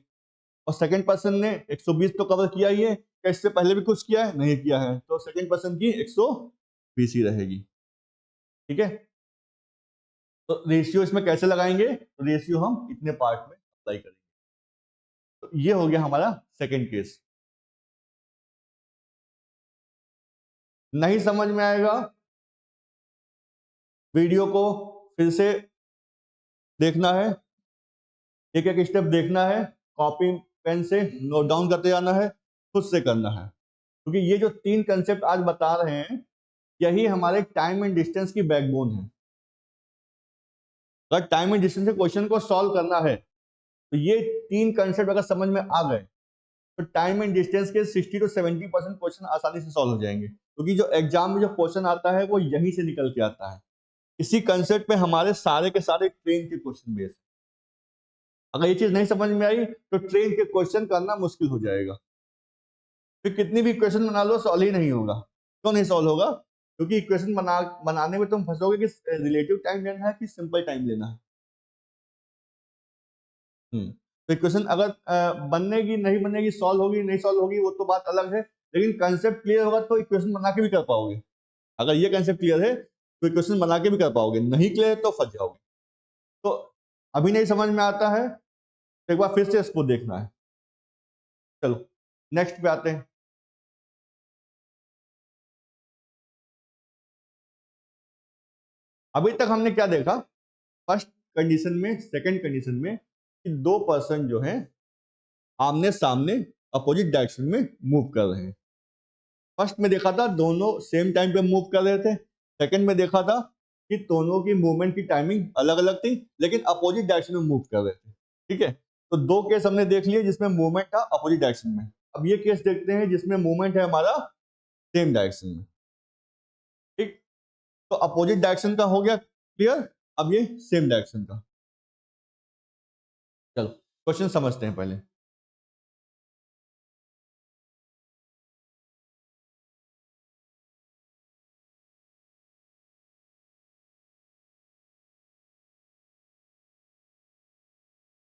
और सेकंड पर्सन ने 120 तो कवर किया ही है, क्या इससे पहले भी कुछ किया है, नहीं किया है, तो सेकंड पर्सन की 120 ही रहेगी, ठीक है। तो रेशियो इसमें कैसे लगाएंगे, तो रेशियो हम इतने पार्ट में अप्लाई करेंगे। तो ये हो गया हमारा सेकंड केस। नहीं समझ में आएगा, वीडियो को फिर से देखना है, एक एक स्टेप देखना है, कॉपी पेन से नोट डाउन करते जाना है, खुद से करना है, क्योंकि ये जो 3 कंसेप्ट आज बता रहे हैं यही हमारे टाइम एंड डिस्टेंस की बैकबोन है। अगर टाइम एंड डिस्टेंस के क्वेश्चन को सॉल्व करना है तो ये 3 कंसेप्ट अगर समझ में आ गए तो टाइम एंड डिस्टेंस के 60 to 70% क्वेश्चन आसानी से सॉल्व हो जाएंगे, क्योंकि जो एग्जाम में जो क्वेश्चन आता है वो यहीं से निकल के आता है। इसी कंसेप्ट पे हमारे सारे के सारे ट्रेन के क्वेश्चन बेस। अगर ये चीज नहीं समझ में आई तो ट्रेन के क्वेश्चन करना मुश्किल हो जाएगा, फिर कितनी भी इक्वेशन बना लो सॉल्व ही नहीं होगा। क्यों नहीं सॉल्व होगा, क्योंकि इक्वेशन बनाने में तुम फंसोगे कि रिलेटिव टाइम लेना है कि सिंपल टाइम लेना है। तो इक्वेशन अगर बनेगी नहीं बनेगी, सॉल्व होगी नहीं सॉल्व होगी, वो तो बात अलग है, लेकिन कंसेप्ट क्लियर होगा तो इक्वेशन बना के भी कर पाओगे। अगर ये कंसेप्ट क्लियर है तो इक्वेशन बना के भी कर पाओगे, नहीं क्लियर तो फंस जाओगे। तो अभी नहीं समझ में आता है तो एक बार फिर से इसको देखना है। चलो नेक्स्ट पे आते हैं। अभी तक हमने क्या देखा, फर्स्ट कंडीशन में, सेकंड कंडीशन में कि 2 पर्सन जो है आमने सामने अपोजिट डायरेक्शन में मूव कर रहे हैं। फर्स्ट में देखा था दोनों सेम टाइम पे मूव कर रहे थे, सेकंड में देखा था कि दोनों की मूवमेंट की टाइमिंग अलग अलग थी लेकिन अपोजिट डायरेक्शन में मूव कर रहे थे, ठीक है। तो 2 केस हमने देख लिए जिसमें मूवमेंट था अपोजिट डायरेक्शन में। अब ये केस देखते हैं जिसमें मूवमेंट है हमारा सेम डायरेक्शन में, ठीक। तो अपोजिट डायरेक्शन का हो गया क्लियर, अब ये सेम डायरेक्शन का। चलो क्वेश्चन समझते हैं पहले।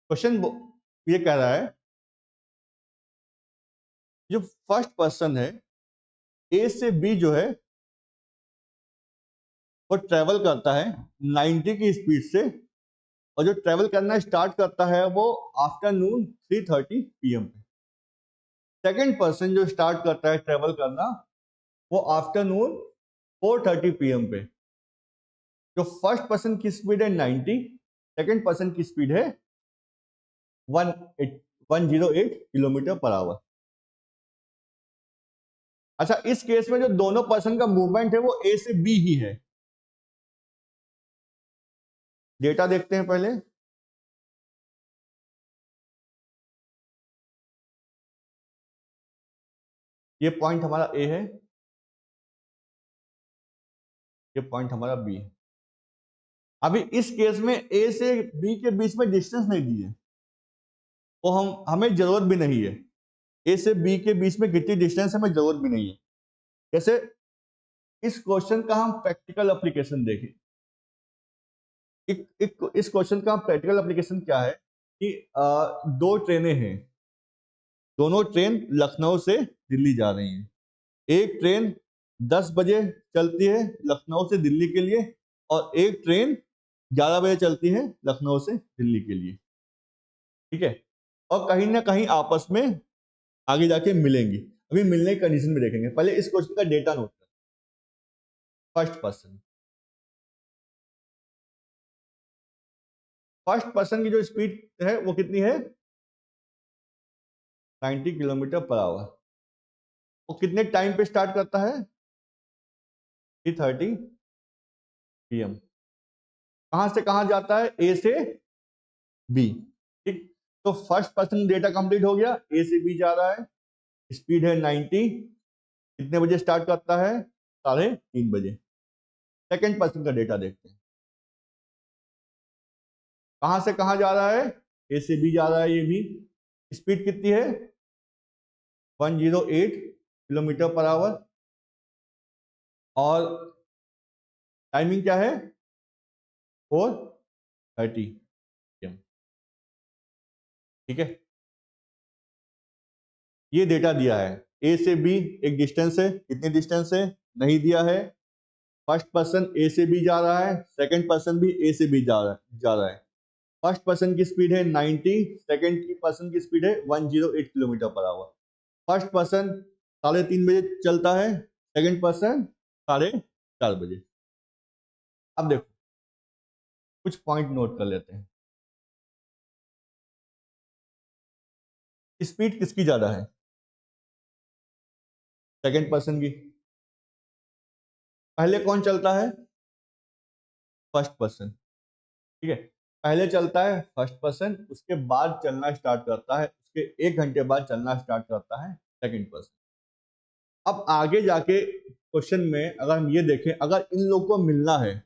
क्वेश्चन ये कह रहा है जो फर्स्ट पर्सन है ए से बी जो है वो ट्रेवल करता है 90 की स्पीड से, और जो ट्रेवल करना स्टार्ट करता है वो आफ्टरनून 3:30 PM पे। सेकंड पर्सन जो स्टार्ट करता है ट्रेवल करना वो आफ्टरनून 4:30 PM पे। जो फर्स्ट पर्सन की स्पीड है 90, सेकंड पर्सन की स्पीड है 108 किलोमीटर पर आवर। अच्छा इस केस में जो दोनों पर्सन का मूवमेंट है वो ए से बी ही है। डेटा देखते हैं पहले। ये पॉइंट हमारा ए है, ये पॉइंट हमारा बी है। अभी इस केस में ए से बी के बीच में डिस्टेंस नहीं दी है, तो हमें जरूरत भी नहीं है। ए से बी के बीच में कितनी डिस्टेंस हमें जरूरत भी नहीं है। जैसे इस क्वेश्चन का हम प्रैक्टिकल एप्लीकेशन देखें। इस क्वेश्चन का प्रैक्टिकल एप्लीकेशन क्या है कि दो ट्रेनें हैं, दोनों ट्रेन लखनऊ से दिल्ली जा रही हैं। एक ट्रेन 10 बजे चलती है लखनऊ से दिल्ली के लिए और एक ट्रेन 11 बजे चलती है लखनऊ से दिल्ली के लिए, ठीक है। और कहीं ना कहीं आपस में आगे जाके मिलेंगी। अभी मिलने की कंडीशन में देखेंगे। पहले इस क्वेश्चन का डेटा नोट कर। फर्स्ट पर्सन की जो स्पीड है वो कितनी है? 90 किलोमीटर पर आवर। वो कितने टाइम पे स्टार्ट करता है? 3:30 PM। कहां से कहां जाता है? ए से बी, ठीक। तो फर्स्ट पर्सन डेटा कंप्लीट हो गया, ए से बी जा रहा है, स्पीड है 90। कितने बजे स्टार्ट करता है? 3:30 बजे। सेकेंड पर्सन का डेटा देखते हैं। कहां से कहां जा रहा है? ए से बी जा रहा है, ये भी। स्पीड कितनी है? 108 किलोमीटर पर आवर। और टाइमिंग क्या है? 4:30 PM, ठीक है। ये डेटा दिया है। ए से बी एक डिस्टेंस है, कितनी डिस्टेंस है नहीं दिया है। फर्स्ट पर्सन ए से बी जा रहा है, सेकंड पर्सन भी ए से बी जा रहा है। फर्स्ट पर्सन की स्पीड है 90, सेकंड की पर्सन की स्पीड है 108 kilometre per our. First person 3:30 बजे चलता है, सेकंड पर्सन 4:30 बजे। अब देखो कुछ पॉइंट नोट कर लेते हैं। स्पीड किसकी ज्यादा है? सेकंड पर्सन की। पहले कौन चलता है? फर्स्ट पर्सन, ठीक है। पहले चलता है फर्स्ट पर्सन, उसके बाद चलना स्टार्ट करता है, उसके 1 घंटे बाद चलना स्टार्ट करता है सेकंड पर्सन। अब आगे जाके क्वेश्चन में अगर हम ये देखें, अगर इन लोगों को मिलना है,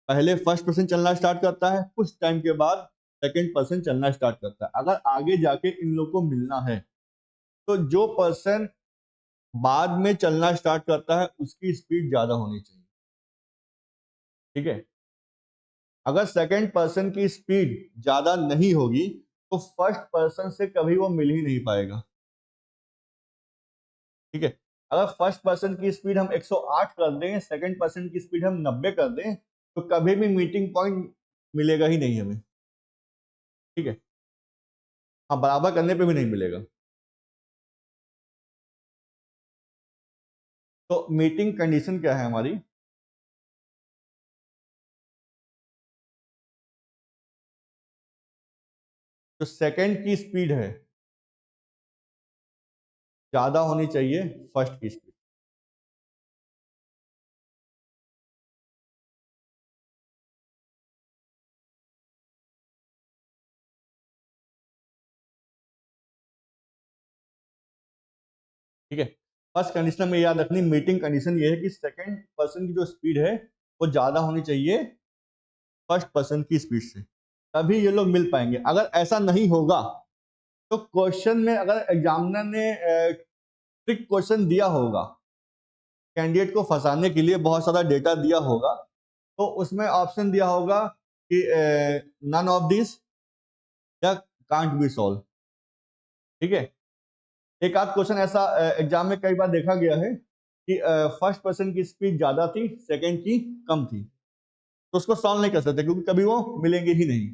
पहले फर्स्ट पर्सन चलना स्टार्ट करता है, कुछ टाइम के बाद सेकंड पर्सन चलना स्टार्ट करता है। अगर आगे जाके इन लोगों को मिलना है तो जो पर्सन बाद में चलना स्टार्ट करता है उसकी स्पीड ज्यादा होनी चाहिए, ठीक है। अगर सेकंड पर्सन की स्पीड ज्यादा नहीं होगी तो फर्स्ट पर्सन से कभी वो मिल ही नहीं पाएगा, ठीक है। अगर फर्स्ट पर्सन की स्पीड हम 108 कर दें, सेकंड पर्सन की स्पीड हम 90 कर दें, तो कभी भी मीटिंग पॉइंट मिलेगा ही नहीं हमें, ठीक है। हाँ, बराबर करने पे भी नहीं मिलेगा। तो मीटिंग कंडीशन क्या है हमारी? जो सेकंड की स्पीड है ज्यादा होनी चाहिए फर्स्ट की स्पीड, ठीक है। फर्स्ट कंडीशन में याद रखनी, मीटिंग कंडीशन ये है कि सेकंड पर्सन की जो स्पीड है वो ज्यादा होनी चाहिए फर्स्ट पर्सन की स्पीड से, तभी ये लोग मिल पाएंगे। अगर ऐसा नहीं होगा तो क्वेश्चन में, अगर एग्जामिनर ने ट्रिक क्वेश्चन दिया होगा कैंडिडेट को फंसाने के लिए, बहुत सारा डेटा दिया होगा, तो उसमें ऑप्शन दिया होगा कि नन ऑफ दिस या कांट बी सॉल्व, ठीक है। एक आध क्वेश्चन ऐसा एग्जाम में कई बार देखा गया है कि फर्स्ट पर्सन की स्पीड ज्यादा थी, सेकंड की कम थी, तो उसको सॉल्व नहीं कर सकते क्योंकि कभी वो मिलेंगे ही नहीं।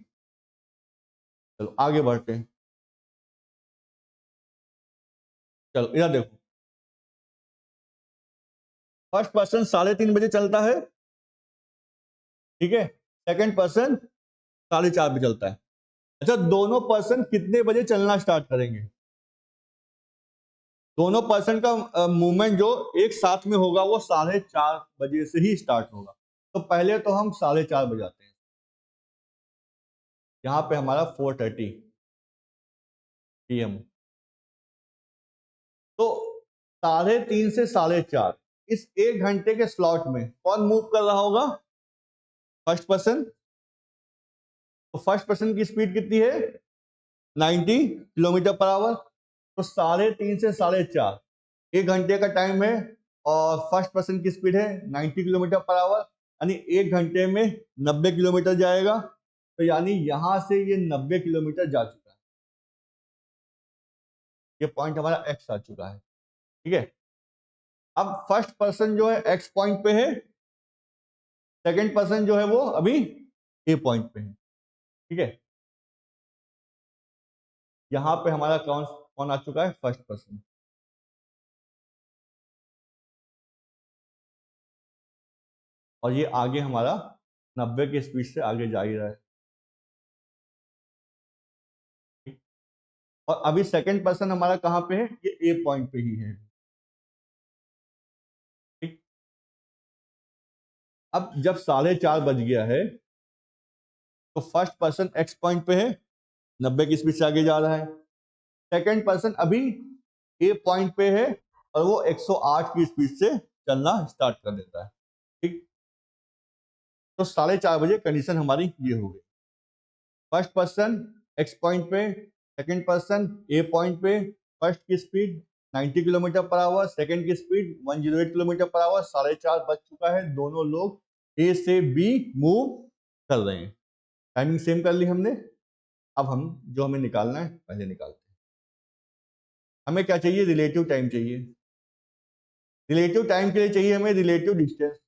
चलो आगे बढ़ते हैं। चलो इधर देखो, फर्स्ट पर्सन 3:30 बजे चलता है, ठीक है। सेकंड पर्सन 4:30 बजे चलता है। अच्छा, दोनों पर्सन कितने बजे चलना स्टार्ट करेंगे? दोनों पर्सन का मूवमेंट जो एक साथ में होगा वो 4:30 बजे से ही स्टार्ट होगा। तो पहले तो हम 4:30 बजाते हैं, यहाँ पे हमारा 4:30 PM। तो 3:30 से 4:30 इस 1 घंटे के स्लॉट में कौन मूव कर रहा होगा? First person. तो फर्स्ट पर्सन की स्पीड कितनी है? 90 किलोमीटर पर आवर। तो 3:30 से 4:30 1 घंटे का टाइम है और फर्स्ट पर्सन की स्पीड है 90 किलोमीटर पर आवर। यानी 1 घंटे में 90 किलोमीटर जाएगा, तो यानी यहां से ये 90 किलोमीटर जा चुका है। ये पॉइंट हमारा एक्स आ चुका है, ठीक है। अब फर्स्ट पर्सन जो है एक्स पॉइंट पे है, सेकंड पर्सन जो है वो अभी ए पॉइंट पे है, ठीक है। यहां पे हमारा कौन कौन आ चुका है, फर्स्ट पर्सन। और ये आगे हमारा 90 की स्पीड से आगे जा ही रहा है, ठीक? और अभी सेकंड पर्सन हमारा कहां पे है, ये ए पॉइंट पे ही है, ठीक। अब जब 4:30 बज गया है, तो फर्स्ट पर्सन एक्स पॉइंट पे है, 90 की स्पीड से आगे जा रहा है। सेकंड पर्सन अभी ए पॉइंट पे है और वो 108 की स्पीड से चलना स्टार्ट कर देता है, ठीक। तो 4:30 बजे कंडीशन हमारी ये हो गई। फर्स्ट पर्सन एक्स पॉइंट पे, सेकंड पर्सन ए पॉइंट पे, फर्स्ट की speed 90 kilometre per our, second की स्पीड 108 किलोमीटर पर आवर। 4:30 बज चुका है, दोनों लोग ए से बी मूव कर रहे हैं। टाइमिंग सेम कर ली हमने। अब हम जो हमें निकालना है पहले निकालते हैं। हमें क्या चाहिए, रिलेटिव टाइम चाहिए। रिलेटिव टाइम के लिए चाहिए हमें रिलेटिव डिस्टेंस।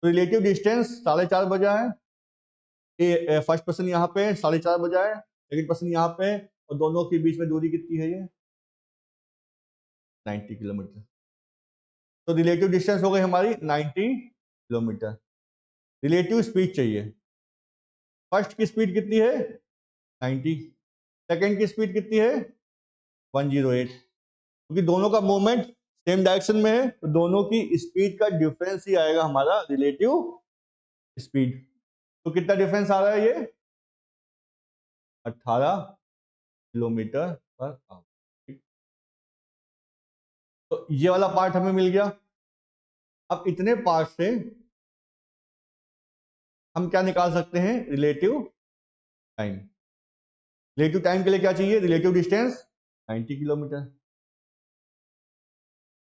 रिलेटिव डिस्टेंस 4:30 बजा है, फर्स्ट पर्सन यहाँ पे 4:30 बजा है, सेकंड पर्सन यहाँ पे है, और दोनों के बीच में दूरी कितनी है, ये 90 किलोमीटर। तो रिलेटिव डिस्टेंस हो गई हमारी 90 किलोमीटर। रिलेटिव स्पीड चाहिए। फर्स्ट की स्पीड कितनी है, 90। सेकंड की स्पीड कितनी है, 108। क्योंकि दोनों का मूवमेंट सेम डायरेक्शन में है, तो दोनों की स्पीड का डिफरेंस ही आएगा हमारा रिलेटिव स्पीड। तो कितना डिफरेंस आ रहा है, ये 18 किलोमीटर पर आवर। तो ये वाला पार्ट हमें मिल गया। अब इतने पार्ट से हम क्या निकाल सकते हैं, रिलेटिव टाइम। रिलेटिव टाइम के लिए क्या चाहिए, relative distance 90 kilometre,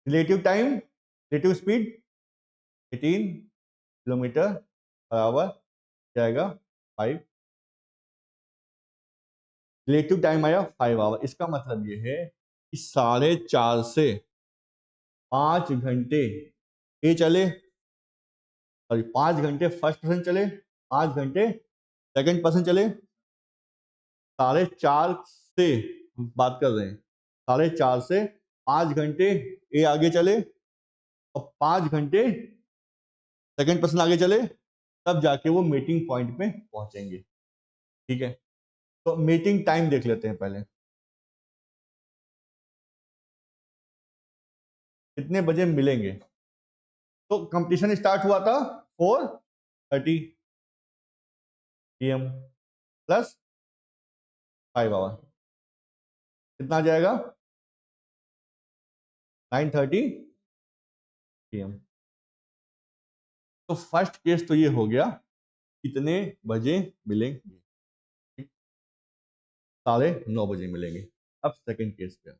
relative time, relative speed 18 kilometre per our जाएगा 5। रिलेटिव टाइम आया 5 आवर। इसका मतलब ये है कि 4:30 से 5 घंटे ये चले, सॉरी 5 घंटे फर्स्ट पर्सन चले, 5 घंटे सेकंड पर्सन चले। 4:30 से हम बात कर रहे हैं, 4:30 से 5 घंटे ये आगे चले और 5 घंटे सेकंड पर्सन आगे चले, तब जाके वो मीटिंग पॉइंट पे पहुंचेंगे, ठीक है। तो मीटिंग टाइम देख लेते हैं पहले, कितने बजे मिलेंगे। तो कंपटीशन स्टार्ट हुआ था 4:30 PM प्लस 5 आवर, कितना आ जाएगा 9:30 PM। तो फर्स्ट केस तो ये हो गया, कितने बजे मिलेंगे, 9:30 मिलेंगे। अब सेकंड केस पे,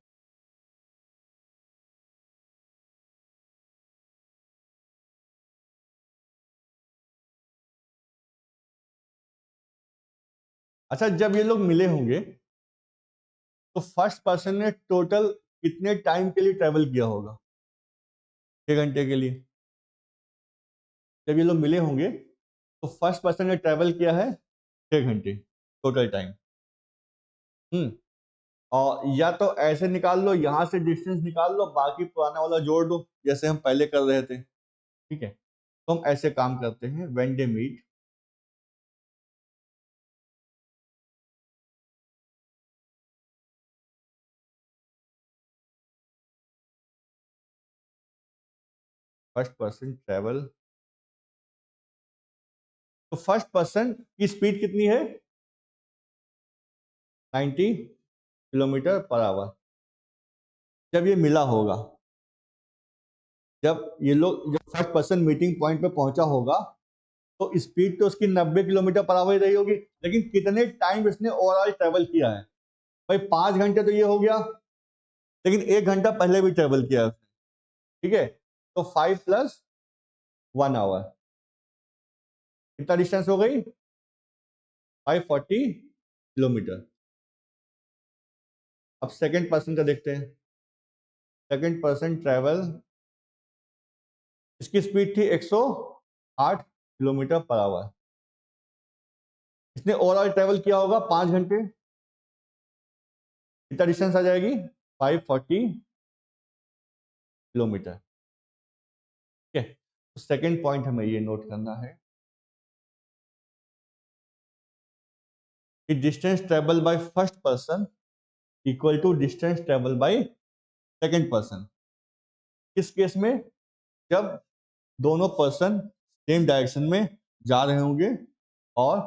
अच्छा जब ये लोग मिले होंगे तो फर्स्ट पर्सन ने टोटल कितने टाइम के लिए ट्रेवल किया होगा, 6 घंटे के लिए। जब ये लोग मिले होंगे तो फर्स्ट पर्सन ने ट्रेवल किया है 6 घंटे टोटल टाइम। और या तो ऐसे निकाल लो, यहां से डिस्टेंस निकाल लो, बाकी पुराना वाला जोड़ दो जैसे हम पहले कर रहे थे, ठीक है। तो हम ऐसे काम करते हैं, when they meet, first person travel. तो फर्स्ट पर्सन की स्पीड कितनी है, 90 किलोमीटर पर आवर। जब ये मिला होगा, जब ये लोग, जब फर्स्ट पर्सन मीटिंग पॉइंट पे पहुंचा होगा, तो स्पीड तो उसकी 90 किलोमीटर पर आवर ही रही होगी, लेकिन कितने टाइम इसने ओवरऑल ट्रेवल किया है, भाई 5 घंटे तो ये हो गया, लेकिन 1 घंटा पहले भी ट्रेवल किया है, ठीक है। तो 5 + 1 आवर, कितना डिस्टेंस हो गई? 540 किलोमीटर। अब सेकंड पर्सन का देखते हैं। सेकंड पर्सन ट्रेवल, इसकी स्पीड थी 108 किलोमीटर पर आवर। इसने ओवरऑल ट्रेवल किया होगा 5 घंटे। कितना डिस्टेंस आ जाएगी? 540 किलोमीटर। ठीक है, तो सेकेंड पॉइंट हमें ये नोट करना है कि distance travel by first person equal to distance travel by second person. किस केस में? जब दोनों पर्सन सेम डायरेक्शन में जा रहे होंगे और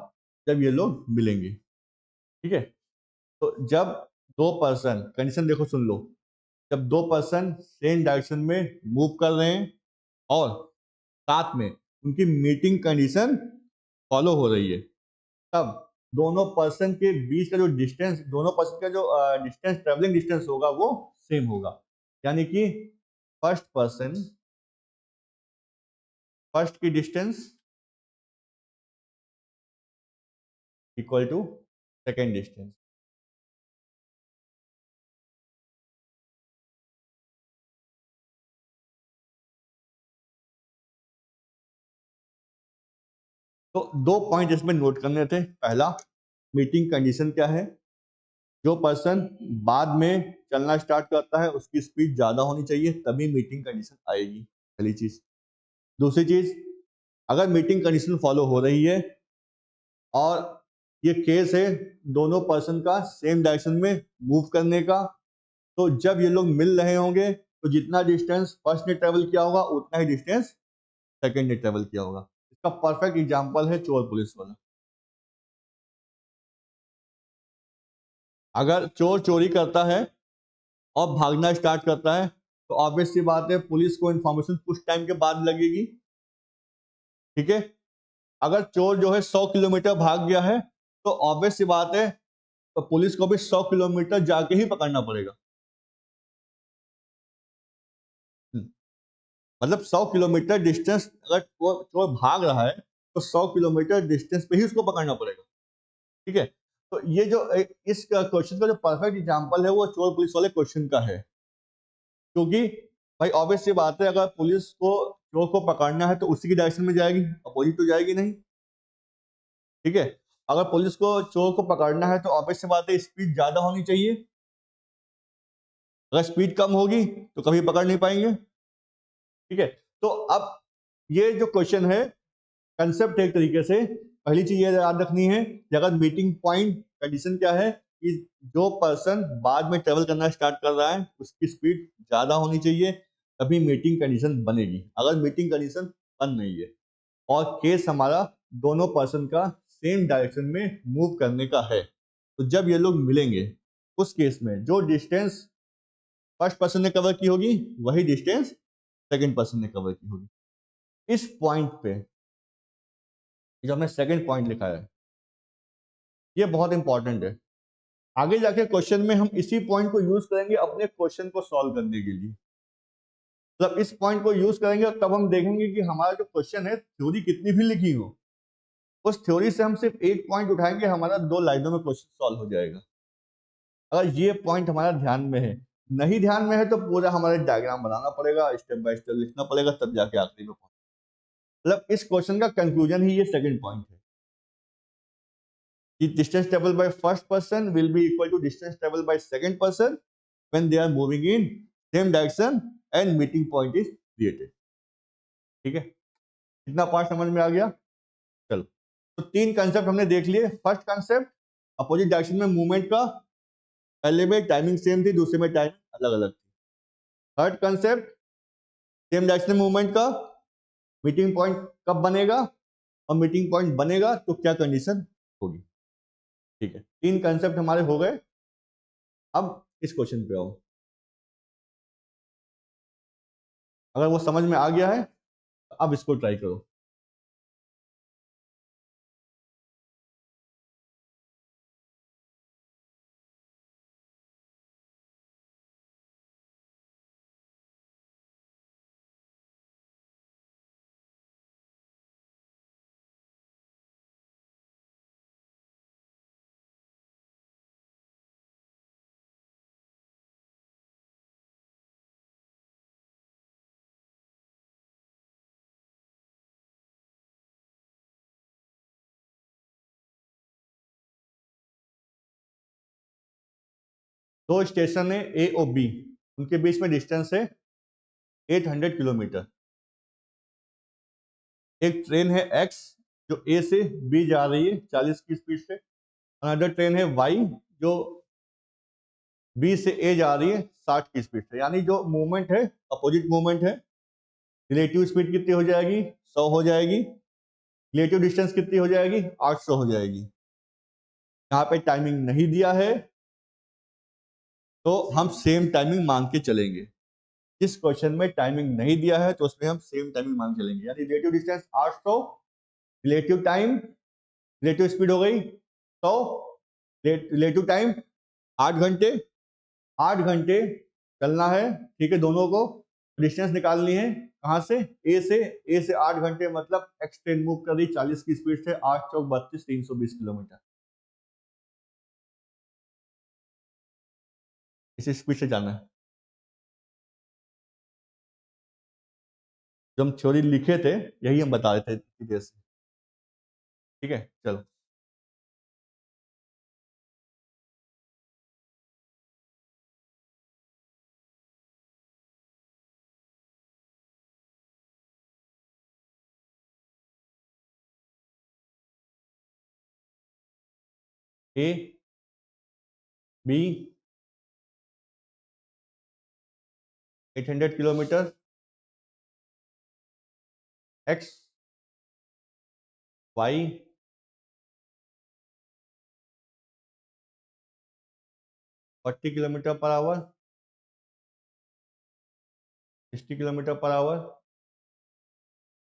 जब ये लोग मिलेंगे। ठीक है, तो जब दो पर्सन, कंडीशन देखो सुन लो, जब दो पर्सन सेम डायरेक्शन में मूव कर रहे हैं और साथ में उनकी मीटिंग कंडीशन फॉलो हो रही है, तब दोनों पर्सन के बीच का जो डिस्टेंस, दोनों पर्सन का जो डिस्टेंस, ट्रेवलिंग डिस्टेंस होगा वो सेम होगा। यानी कि फर्स्ट पर्सन, फर्स्ट की distance equal to second distance. तो दो पॉइंट इसमें नोट करने थे। पहला, मीटिंग कंडीशन क्या है? जो पर्सन बाद में चलना स्टार्ट करता है उसकी स्पीड ज्यादा होनी चाहिए, तभी मीटिंग कंडीशन आएगी। पहली चीज। दूसरी चीज, अगर मीटिंग कंडीशन फॉलो हो रही है और ये केस है दोनों पर्सन का सेम डायरेक्शन में मूव करने का, तो जब ये लोग मिल रहे होंगे तो जितना डिस्टेंस फर्स्ट ने ट्रेवल किया होगा उतना ही डिस्टेंस सेकेंड ने ट्रेवल किया होगा। इसका परफेक्ट एग्जांपल है चोर पुलिस वाला। अगर चोर चोरी करता है और भागना स्टार्ट करता है तो ऑब्वियस सी बात है पुलिस को इंफॉर्मेशन कुछ टाइम के बाद लगेगी। ठीक है, अगर चोर जो है 100 किलोमीटर भाग गया है तो ऑब्वियस सी बात है तो पुलिस को भी 100 किलोमीटर जाके ही पकड़ना पड़ेगा। मतलब 100 किलोमीटर डिस्टेंस, अगर चोर भाग रहा है तो 100 किलोमीटर डिस्टेंस पे ही उसको पकड़ना पड़ेगा। ठीक है, तो ये जो इस क्वेश्चन का जो परफेक्ट एग्जांपल है वो चोर पुलिस वाले क्वेश्चन का है। क्योंकि भाई ऑब्वियस सी बात है, अगर पुलिस को चोर को पकड़ना है तो उसी की डायरेक्शन में जाएगी, अपोजिट तो जाएगी नहीं। ठीक है, अगर पुलिस को चोर को पकड़ना है तो ऑब्वियस सी बात है स्पीड ज्यादा होनी चाहिए। अगर स्पीड कम होगी तो कभी पकड़ नहीं पाएंगे। ठीक है, तो अब ये जो क्वेश्चन है, कंसेप्ट एक तरीके से, पहली चीज ये याद रखनी है कि अगर मीटिंग पॉइंट कंडीशन क्या है कि जो पर्सन बाद में ट्रेवल करना स्टार्ट कर रहा है उसकी स्पीड ज्यादा होनी चाहिए, तभी मीटिंग कंडीशन बनेगी। अगर मीटिंग कंडीशन बन नहीं है और केस हमारा दोनों पर्सन का सेम डायरेक्शन में मूव करने का है, तो जब ये लोग मिलेंगे उस केस में जो डिस्टेंस फर्स्ट पर्सन ने कवर की होगी वही डिस्टेंस सेकंड पर्सन ने कवर की होगी। इस पॉइंट पे जो हमने सेकंड पॉइंट लिखा है ये बहुत इंपॉर्टेंट है। आगे जाके क्वेश्चन में हम इसी पॉइंट को यूज करेंगे अपने क्वेश्चन को सॉल्व करने के लिए। मतलब इस पॉइंट को यूज करेंगे और तब हम देखेंगे कि हमारा जो क्वेश्चन है थ्योरी कितनी भी लिखी हो, उस थ्योरी से हम सिर्फ एक पॉइंट उठाएंगे, हमारा 2 लाइनों में क्वेश्चन सॉल्व हो जाएगा। अगर ये पॉइंट हमारा ध्यान में है, नहीं ध्यान में है तो पूरा हमारे डायग्राम बनाना पड़ेगा, स्टेप बाय स्टेप लिखना पड़ेगा, तब जाके आखिरी में मतलब इस क्वेश्चन का कंक्लूजन ही ये सेकंड पॉइंट है कि distance traveled by first person will be equal to distance traveled by second person when they are moving in same direction and meeting point is created। ठीक है, इतना पार्ट समझ में आ गया। चलो, तो तीन कंसेप्ट हमने देख लिए। फर्स्ट कंसेप्ट, अपोजिट डायरेक्शन में मूवमेंट का, पहले में टाइमिंग सेम थी, दूसरे में टाइमिंग अलग अलग थी। थर्ड कंसेप्ट, सेम डायरेक्शन में मूवमेंट का, मीटिंग पॉइंट कब बनेगा और मीटिंग पॉइंट बनेगा तो क्या कंडीशन होगी। ठीक है, तीन कंसेप्ट हमारे हो गए। अब इस क्वेश्चन पे आओ। अगर वो समझ में आ गया है तो अब इसको ट्राई करो। दो स्टेशन है ए और बी, उनके बीच में डिस्टेंस है 800 किलोमीटर। एक ट्रेन है एक्स जो ए से बी जा रही है 40 की स्पीड से, अनदर ट्रेन है वाई जो बी से ए जा रही है 60 की स्पीड से। यानी जो मूवमेंट है अपोजिट मूवमेंट है। रिलेटिव स्पीड कितनी हो जाएगी? 100 हो जाएगी। रिलेटिव डिस्टेंस कितनी हो जाएगी? 800 हो जाएगी। यहाँ पे टाइमिंग नहीं दिया है तो हम सेम टाइमिंग मांग के चलेंगे। जिस क्वेश्चन में टाइमिंग नहीं दिया है तो उसमें हम सेम टाइमिंग मांग चलेंगे। यानी relative distance 800, relative time, relative speed हो गई 100, रिलेटिव टाइम 8 घंटे। 8 घंटे चलना है, ठीक है। दोनों को डिस्टेंस निकालनी है कहाँ से? ए से। ए से 8 घंटे मतलब एक्स ट्रेन मूव कर रही 40 की स्पीड से, 8 चौक 32, 320 किलोमीटर इस स्पीड से जाना है। जो हम थ्योरी लिखे थे यही हम बता रहे थे इसी से, ठीक है। चलो A B 800 kilometre, X Y 40 kilometre per hour, 60 kilometre per hour.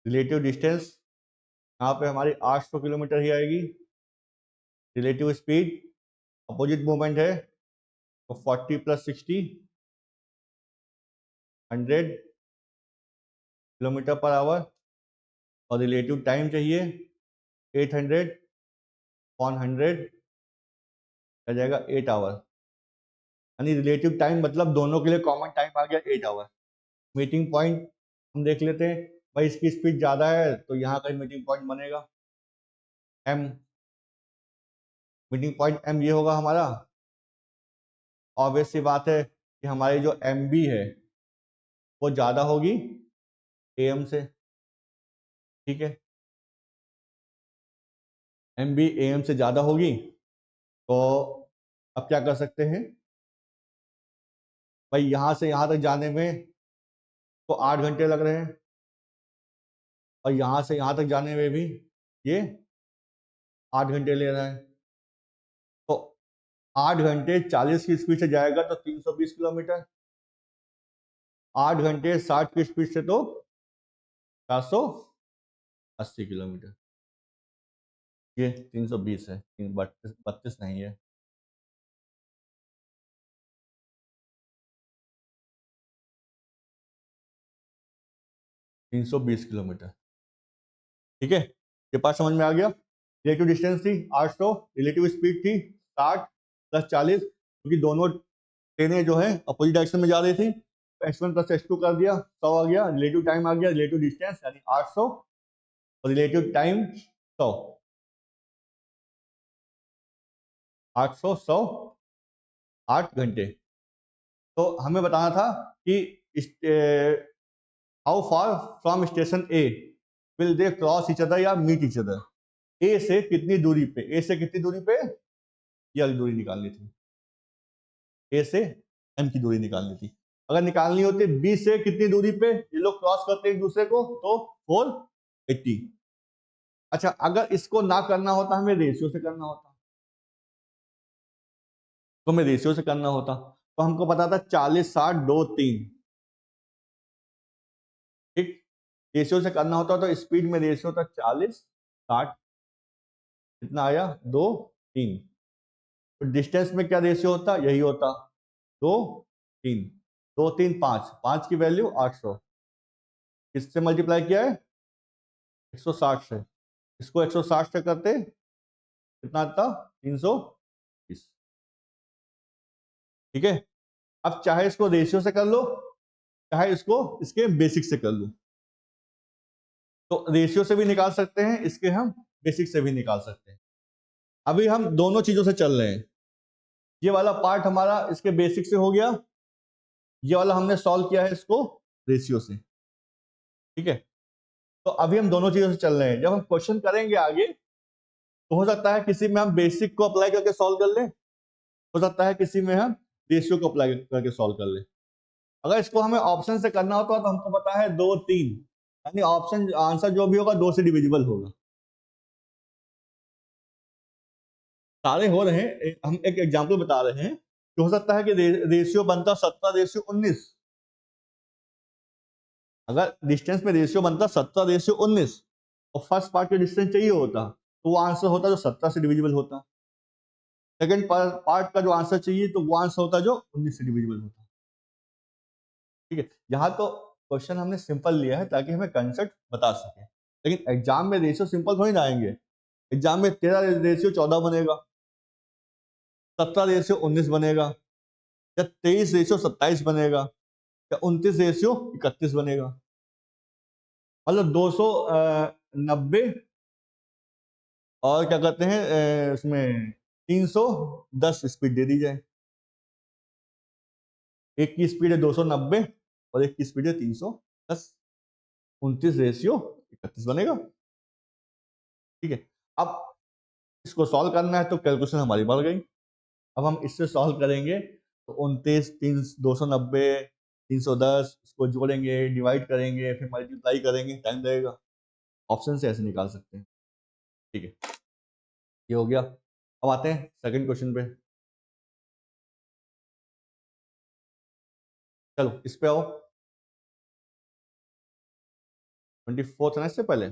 Relative distance यहाँ पे हमारी 800 किलोमीटर ही आएगी। रिलेटिव स्पीड अपोजिट मूवमेंट है तो 40 प्लस 60 100 किलोमीटर पर आवर। और रिलेटिव टाइम चाहिए 800 ऑन 100 आ जाएगा 8 आवर। यानी रिलेटिव टाइम मतलब दोनों के लिए कॉमन टाइम आ गया 8 आवर। मीटिंग पॉइंट हम देख लेते हैं, भाई इसकी स्पीड ज़्यादा है तो यहाँ का मीटिंग पॉइंट बनेगा एम। मीटिंग पॉइंट एम ये होगा हमारा। ऑब्वियस सी बात है कि हमारी जो एम बी है वो ज़्यादा होगी ए एम से, ठीक है। एम बी ए एम से ज़्यादा होगी तो अब क्या कर सकते हैं भाई, यहाँ से यहाँ तक जाने में तो 8 घंटे लग रहे हैं और यहाँ से यहाँ तक जाने में भी ये 8 घंटे ले रहा है। तो 8 घंटे 40 की स्पीड से जाएगा तो 320 किलोमीटर। 8 घंटे 60 की स्पीड से तो 480 किलोमीटर। ये 320 है, 32 नहीं है। किलोमीटर, ठीक है। ये पार्ट समझ में आ गया। रिलेटिव डिस्टेंस थी 800, रिलेटिव स्पीड थी 60 प्लस 40, क्योंकि दोनों ट्रेनें जो है अपोजिट डायरेक्शन में जा रही थी। x1 प्लस x2 कर दिया 100 आ गया। रिलेटिव टाइम आ गया, रिलेटिव डिस्टेंस यानी 800 और रिलेटिव टाइम 100। 800 100 8 घंटे। तो हमें बताना था कि how far from station A will they cross each other या मीट ईच अदर। ए से कितनी दूरी पे, ए से कितनी दूरी पे ये दूरी निकालनी थी। ए से एम की दूरी निकालनी थी। अगर निकालनी होती बी से कितनी दूरी पे ये लोग क्रॉस करते हैं एक दूसरे को तो 480। अच्छा, अगर इसको ना करना होता हमें रेशियो से करना होता, तो हमें रेशियो से करना होता तो हमको पता था 40 60 2 3, ठीक। रेशियो से करना होता तो स्पीड में रेशियो था 40 60, कितना आया 2 3। तो डिस्टेंस में क्या रेशियो होता? यही होता 2 3, 2 3 5, 5 की वैल्यू 800। किससे मल्टीप्लाई किया है? 160 से। इसको 160 से करते कितना आता? 320, ठीक है। अब चाहे इसको रेशियो से कर लो चाहे इसको इसके बेसिक से कर लो, तो रेशियो से भी निकाल सकते हैं, इसके हम बेसिक से भी निकाल सकते हैं। अभी हम दोनों चीजों से चल रहे हैं। ये वाला पार्ट हमारा इसके बेसिक से हो गया, ये वाला हमने सॉल्व किया है इसको रेशियो से, ठीक है। तो अभी हम दोनों चीजों से चल रहे हैं। जब हम क्वेश्चन करेंगे आगे तो हो सकता है किसी में हम बेसिक को अप्लाई करके सॉल्व कर लें, हो सकता है किसी में हम रेशियो को अप्लाई करके सॉल्व कर लें। अगर इसको हमें ऑप्शन से करना होता तो हमको पता है 2 3, यानी ऑप्शन आंसर जो भी होगा 2 से डिविजिबल होगा। सारे हो रहे हैं, हम एक एग्जांपल बता रहे हैं कि हो सकता है कि रेशियो बनता 17:19। अगर डिस्टेंस में रेशियो बनता 17:19 और फर्स्ट पार्ट का डिस्टेंस चाहिए होता तो वो आंसर होता जो 17 से डिविजिबल होता। सेकंड पार्ट का जो आंसर चाहिए तो वो आंसर होता जो 19 से डिविजिबल होता। ठीक है, यहाँ तो क्वेश्चन हमने सिंपल लिया है ताकि हमें कंसेप्ट बता सके, लेकिन एग्जाम में रेशियो सिंपल थोड़ी ना आएंगे। एग्जाम में 13:14 बनेगा, 17:19 बनेगा, या 23:27 बनेगा, या 29:31 बनेगा। मतलब 290 और क्या कहते हैं इसमें 310 स्पीड दे दी जाए। एक की स्पीड है 290 और एक की स्पीड है 310, 29:31 बनेगा। ठीक है, अब इसको सॉल्व करना है तो कैलकुलेशन हमारी बढ़ गई। अब हम इससे सॉल्व करेंगे तो 29, 290, 310 इसको जोड़ेंगे, डिवाइड करेंगे, फिर मल्टीप्लाई करेंगे, टाइम लगेगा। ऑप्शन से ऐसे निकाल सकते हैं। ठीक है, ये हो गया। अब आते हैं सेकंड क्वेश्चन पे। चलो इस पे आओ। 24th है इससे पहले।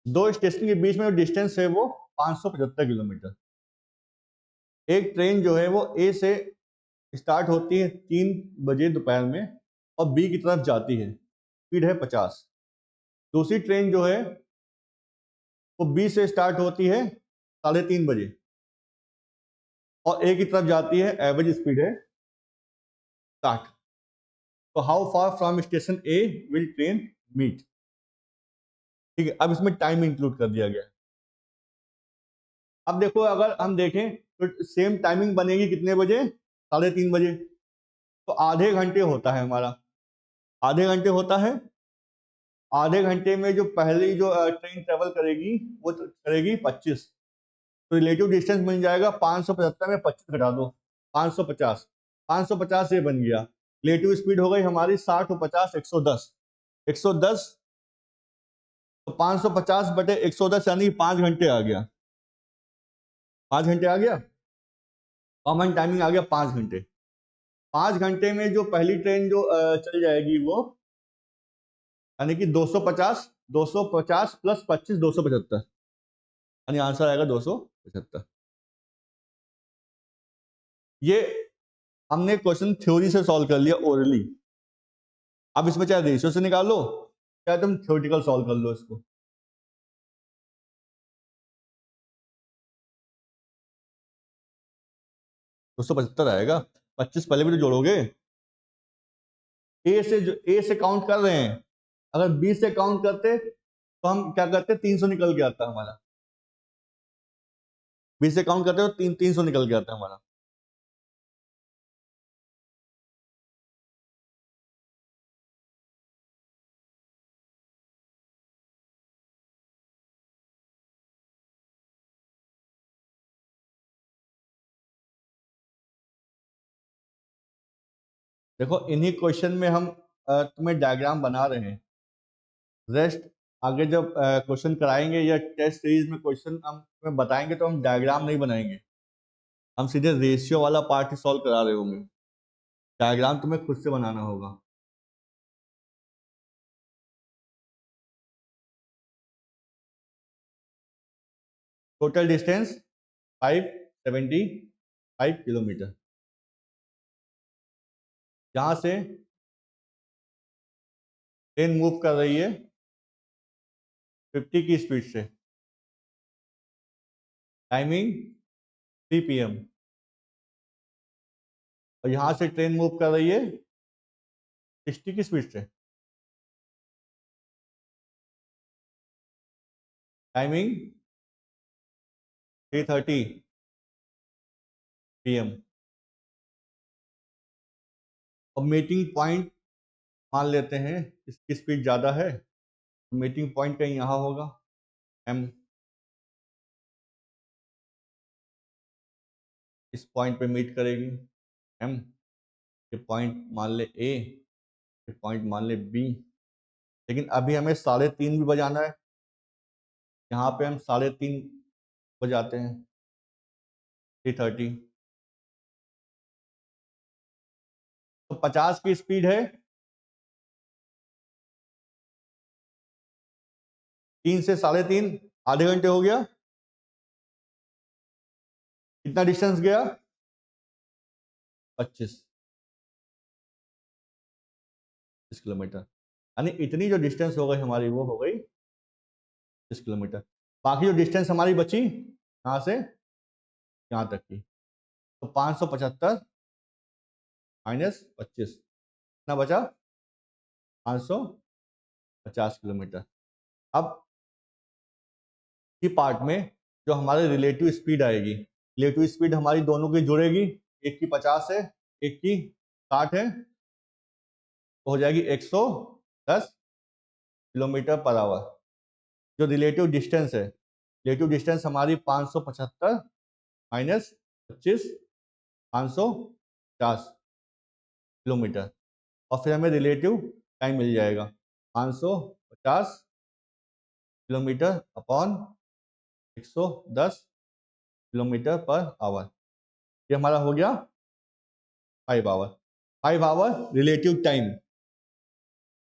दो स्टेशन के बीच में जो डिस्टेंस है वो 575 किलोमीटर। एक ट्रेन जो है वो ए से स्टार्ट होती है 3 बजे दोपहर में और बी की तरफ जाती है, स्पीड है 50। दूसरी ट्रेन जो है वो बी से स्टार्ट होती है 3:30 बजे और ए की तरफ जाती है, एवरेज स्पीड है 60। तो how far from station A will train meet. ठीक है, अब इसमें टाइम इंक्लूड कर दिया गया है। अब देखो अगर हम देखें तो सेम टाइमिंग बनेगी कितने बजे, 3:30 बजे। तो आधे घंटे होता है हमारा, आधे घंटे होता है। आधे घंटे में जो पहली जो ट्रेन ट्रेवल करेगी वो करेगी 25। तो रिलेटिव डिस्टेंस बन जाएगा 575 में 25 घटा दो, 550। 550 ये बन गया। रिलेटिव स्पीड हो गई हमारी 60 और 50 110। 110 तो 550 बटे 110 यानी 5 घंटे आ गया। 5 घंटे आ गया, कॉमन टाइमिंग आ गया 5 घंटे। 5 घंटे में जो पहली ट्रेन जो चल जाएगी वो यानी कि 250, 250 प्लस 25 275, यानी आंसर आएगा 275। ये हमने क्वेश्चन थ्योरी से सॉल्व कर लिया ओरली। अब इसमें चाहे रेशियो से निकालो चाहे तुम थ्योरेटिकल सॉल्व कर लो इसको। 275 आएगा। 25 पहले भी तो जोड़ोगे। ए से काउंट कर रहे हैं, अगर बी से काउंट करते तो हम क्या करते, 300 निकल के आता हमारा। बी से काउंट करते हो 300 निकल के आता हमारा। देखो इन्हीं क्वेश्चन में हम तुम्हें डायग्राम बना रहे हैं। रेस्ट आगे जब क्वेश्चन कराएंगे या टेस्ट सीरीज में क्वेश्चन हम तुम्हें बताएंगे तो हम डायग्राम नहीं बनाएंगे, हम सीधे रेशियो वाला पार्ट ही सॉल्व करा रहे होंगे। डायग्राम तुम्हें खुद से बनाना होगा। Total distance 575 kilometre. जहां से ट्रेन मूव कर रही है 50 की स्पीड से, टाइमिंग 3 PM। और यहां से ट्रेन मूव कर रही है 60 की स्पीड से। Timing 3:30 PM। अब मीटिंग पॉइंट मान लेते हैं इसकी स्पीड ज़्यादा है, मीटिंग पॉइंट कहीं यहाँ होगा, M। इस पॉइंट पे मीट करेगी M। ये पॉइंट मान ले A, ये पॉइंट मान ले B। लेकिन अभी हमें 3:30 भी बजाना है, यहाँ पे हम 3:30 बजाते हैं, 3:30। तो 50 की स्पीड है, 3 से 3:30, आधे घंटे हो गया। कितना डिस्टेंस गया? 25 किलोमीटर। यानी इतनी जो डिस्टेंस हो गई हमारी वो हो गई 30 किलोमीटर। बाकी जो डिस्टेंस हमारी बची यहाँ से यहाँ तक की, तो 575 माइनस 25 कितना बचा? 550 किलोमीटर। अब की पार्ट में जो हमारे रिलेटिव स्पीड आएगी, रिलेटिव स्पीड हमारी दोनों की जुड़ेगी, एक की 50 है, एक की 60 है, तो हो जाएगी 110 किलोमीटर पर आवर। जो रिलेटिव डिस्टेंस है, रिलेटिव डिस्टेंस हमारी 575 माइनस 25, 550 किलोमीटर। और फिर हमें रिलेटिव टाइम मिल जाएगा 550 kilometre upon 110 kilometre per hour. ये हमारा हो गया 5 आवर। 5 hour relative time.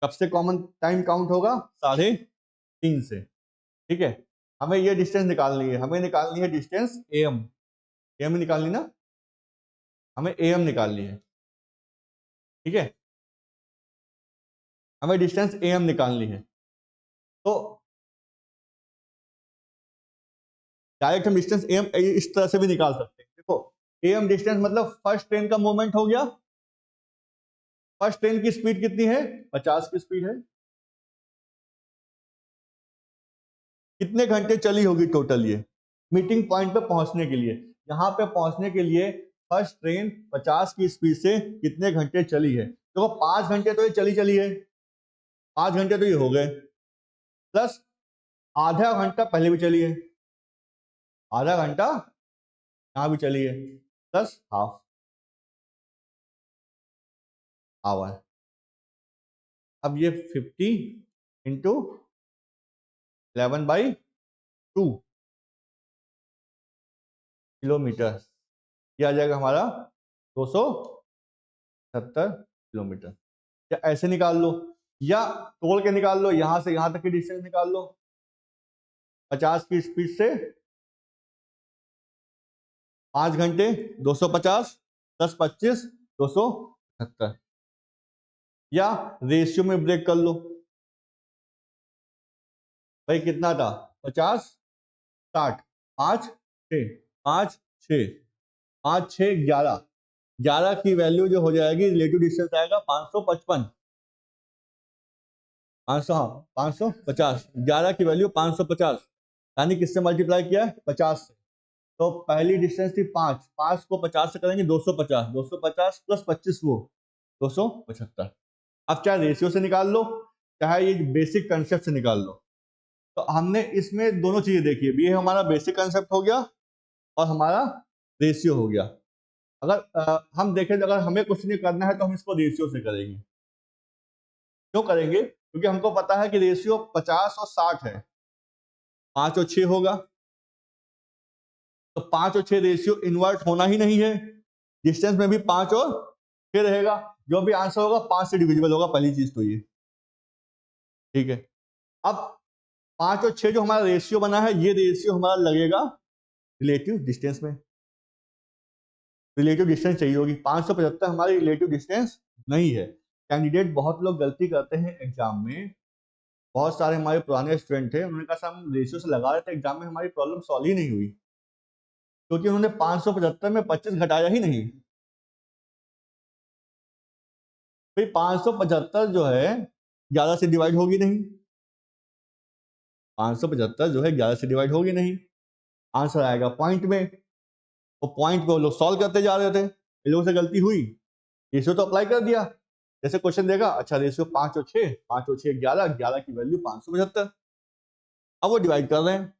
सबसे कॉमन टाइम काउंट होगा 3:30 से। ठीक है, हमें ये डिस्टेंस निकालनी है, हमें निकालनी है डिस्टेंस AM। AM निकालनी ना, हमें AM निकालनी है। ठीक है, हमें डिस्टेंस AM निकालनी है। तो डायरेक्ट हम डिस्टेंस AM इस तरह से भी निकाल सकते हैं। देखो, AM डिस्टेंस मतलब फर्स्ट ट्रेन का मूवमेंट हो गया। फर्स्ट ट्रेन की स्पीड कितनी है? 50 की स्पीड है। कितने घंटे चली होगी टोटल ये मीटिंग पॉइंट पे पहुंचने के लिए? यहाँ पे पहुंचने के लिए फर्स्ट ट्रेन 50 की स्पीड से कितने घंटे चली है? देखो, 5 घंटे तो ये चली है, 5 घंटे तो ये हो गए, प्लस आधा घंटा पहले भी चली है, आधा घंटा यहाँ भी चली है, प्लस हाफ आवर। अब ये 50 इंटू 11/2 किलोमीटर, ये आ जाएगा हमारा 270 किलोमीटर। या ऐसे निकाल लो, या तोड़ के निकाल लो, यहां से यहां तक की डिस्टेंस निकाल लो। 50 की स्पीड से 5 घंटे 250 + 25 270। या रेशियो में ब्रेक कर लो भाई, कितना था? 50 60 5 6 5 6 5 6 11, 11 की वैल्यू जो हो जाएगी, रिलेटिव डिस्टेंस आएगा 555, 500, हाँ 550, 11 की वैल्यू 550, यानी किससे मल्टीप्लाई किया है? 50 से। तो पहली डिस्टेंस थी 5, 5 को 50 से करेंगे 250, 250 + 25 वो 275। अब चाहे रेशियो से निकाल लो, चाहे ये बेसिक कंसेप्ट से निकाल लो। तो हमने इसमें दोनों चीजें देखी है, ये हमारा बेसिक कंसेप्ट हो गया और हमारा रेशियो हो गया। अगर हम देखें तो अगर हमें कुछ नहीं करना है तो हम इसको रेशियो से करेंगे। क्यों करेंगे? क्योंकि हमको पता है कि रेशियो 50 और 60 है, 5 और 6 होगा, तो 5 और 6 रेशियो इन्वर्ट होना ही नहीं है। डिस्टेंस में भी 5 और 6 रहेगा, जो भी आंसर होगा 5 से डिविजिबल होगा, पहली चीज तो ये। ठीक है, अब 5 और 6 जो हमारा रेशियो बना है, ये रेशियो हमारा लगेगा रिलेटिव डिस्टेंस में। रिलेटिव डिस्टेंस चाहिए होगी, 575 हमारी रिलेटिव डिस्टेंस नहीं है। कैंडिडेट बहुत लोग गलती करते हैं एग्जाम में, बहुत सारे हमारे पुराने स्टूडेंट थे, उन्होंने कहा हम रेशियो से लगा रहे थे एग्जाम में, हमारी प्रॉब्लम सॉल्व ही नहीं हुई, क्योंकि उन्होंने 575 में 25 घटाया ही नहीं। भाई 575 जो है 11 से डिवाइड होगी नहीं, 575 जो है 11 से डिवाइड होगी नहीं, आंसर आएगा पॉइंट में। तो पॉइंट पे वो लोग सॉल्व करते जा रहे थे, इन लोगों से गलती हुई, रेशियो तो अप्लाई कर दिया। जैसे क्वेश्चन देगा, अच्छा रेशियो 5 और 6, 5 और 6 11, 11 की वैल्यू 575, अब वो डिवाइड कर रहे हैं,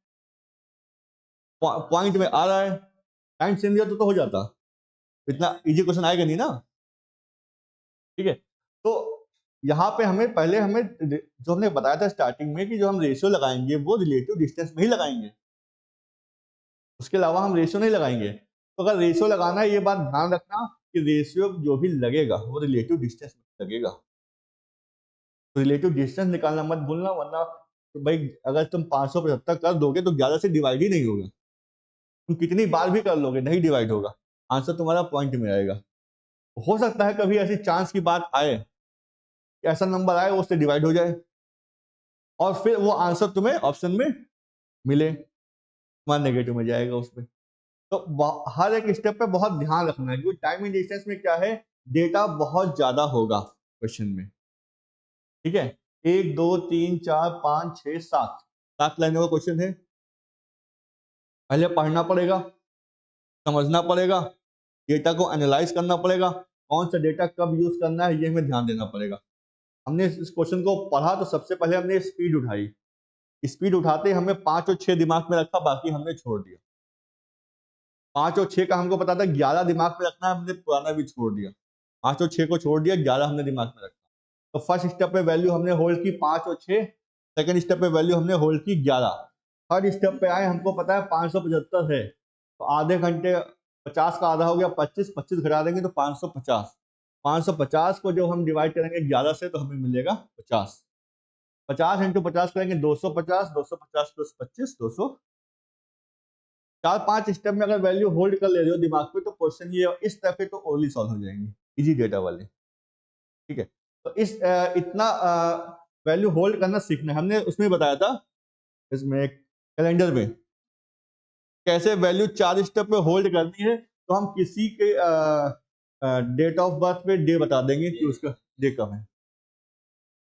पॉइंट में आ रहा है, टाइम सेम दिया तो हो जाता, इतना इजी क्वेश्चन आएगा नहीं ना, ठीक है। तो यहाँ पे हमें पहले हमें जो हमने बताया था स्टार्टिंग में कि जो हम रेशियो लगाएंगे वो रिलेटिव डिस्टेंस में ही लगाएंगे, उसके अलावा हम रेशियो नहीं लगाएंगे। तो अगर रेशियो लगाना है, ये बात ध्यान रखना कि रेशियो जो भी लगेगा वो रिलेटिव डिस्टेंस में लगेगा, तो रिलेटिव डिस्टेंस निकालना मत भूलना, वरना तो भाई अगर तुम 575 कर दोगे तो 11 से डिवाइड ही नहीं होगा, तुम कितनी बार भी कर लोगे नहीं डिवाइड होगा, आंसर तुम्हारा पॉइंट में आएगा। हो सकता है कभी ऐसी चांस की बात आए कि ऐसा नंबर आए वो उससे डिवाइड हो जाए और फिर वो आंसर तुम्हें ऑप्शन में मिले, तुम्हारा नेगेटिव में जाएगा उसमें। तो हर एक स्टेप पे बहुत ध्यान रखना है, क्योंकि टाइम एंड डिस्टेंस में क्या है, डेटा बहुत ज्यादा होगा क्वेश्चन में, ठीक है। 1 2 3 4 5 6 7 लाइनों का क्वेश्चन है, पहले पढ़ना पड़ेगा, समझना पड़ेगा, डेटा को एनालाइज करना पड़ेगा, कौन सा डेटा कब यूज करना है ये हमें ध्यान देना पड़ेगा। हमने इस क्वेश्चन को पढ़ा तो सबसे पहले हमने स्पीड उठाई, स्पीड उठाते हमने 5 और 6 दिमाग में रखा, बाकी हमने छोड़ दिया। 5 और 6 का हमको पता था, 11 दिमाग में रखना है, हमने पुराना भी छोड़ दिया। 5 और 6 को छोड़ दिया, 11 हमने दिमाग में रखा। तो फर्स्ट स्टेप पे वैल्यू हमने होल्ड की 5 और 6, सेकंड स्टेप पे वैल्यू हमने होल्ड की 11, थर्ड स्टेप पे आए, हमको पता है 575 है, तो आधे घंटे 50 का आधा हो गया 25, 25 घटा देंगे तो 550, 550 को जो हम डिवाइड करेंगे 11 से तो हमें मिलेगा 50, 50 इंटू 50 करेंगे 250, 250 प्लस 25 200। 4-5 स्टेप में अगर वैल्यू होल्ड कर ले रहे हो दिमाग पे तो क्वेश्चन ये इस तरह के तो ओनली सॉल्व हो जाएंगे, इजी डेटा वाले, ठीक है। तो इस इतना वैल्यू होल्ड करना सीखना है, हमने उसमें बताया था इसमें कैलेंडर में कैसे वैल्यू 4 स्टेप में होल्ड करनी है। तो हम किसी के डेट ऑफ बर्थ पे डे बता देंगे कि उसका डे कब है,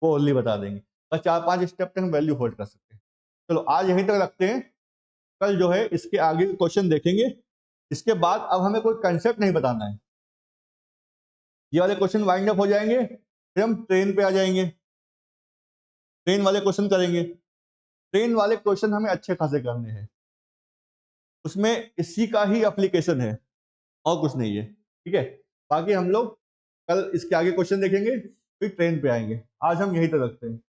वो ओनली बता देंगे, बस 4-5 स्टेप तक हम वैल्यू होल्ड कर सकते हैं। चलो आज यहीं तक रखते हैं, कल जो है इसके आगे क्वेश्चन देखेंगे। इसके बाद अब हमें कोई कंसेप्ट नहीं बताना है, ये वाले क्वेश्चन वाइंड अप हो जाएंगे, फिर हम ट्रेन पे आ जाएंगे, ट्रेन वाले क्वेश्चन करेंगे। ट्रेन वाले क्वेश्चन हमें अच्छे खासे करने हैं, उसमें इसी का ही एप्लीकेशन है और कुछ नहीं है, ठीक है। बाकी हम लोग कल इसके आगे क्वेश्चन देखेंगे, फिर ट्रेन पे आएंगे। आज हम यही तक रखते हैं।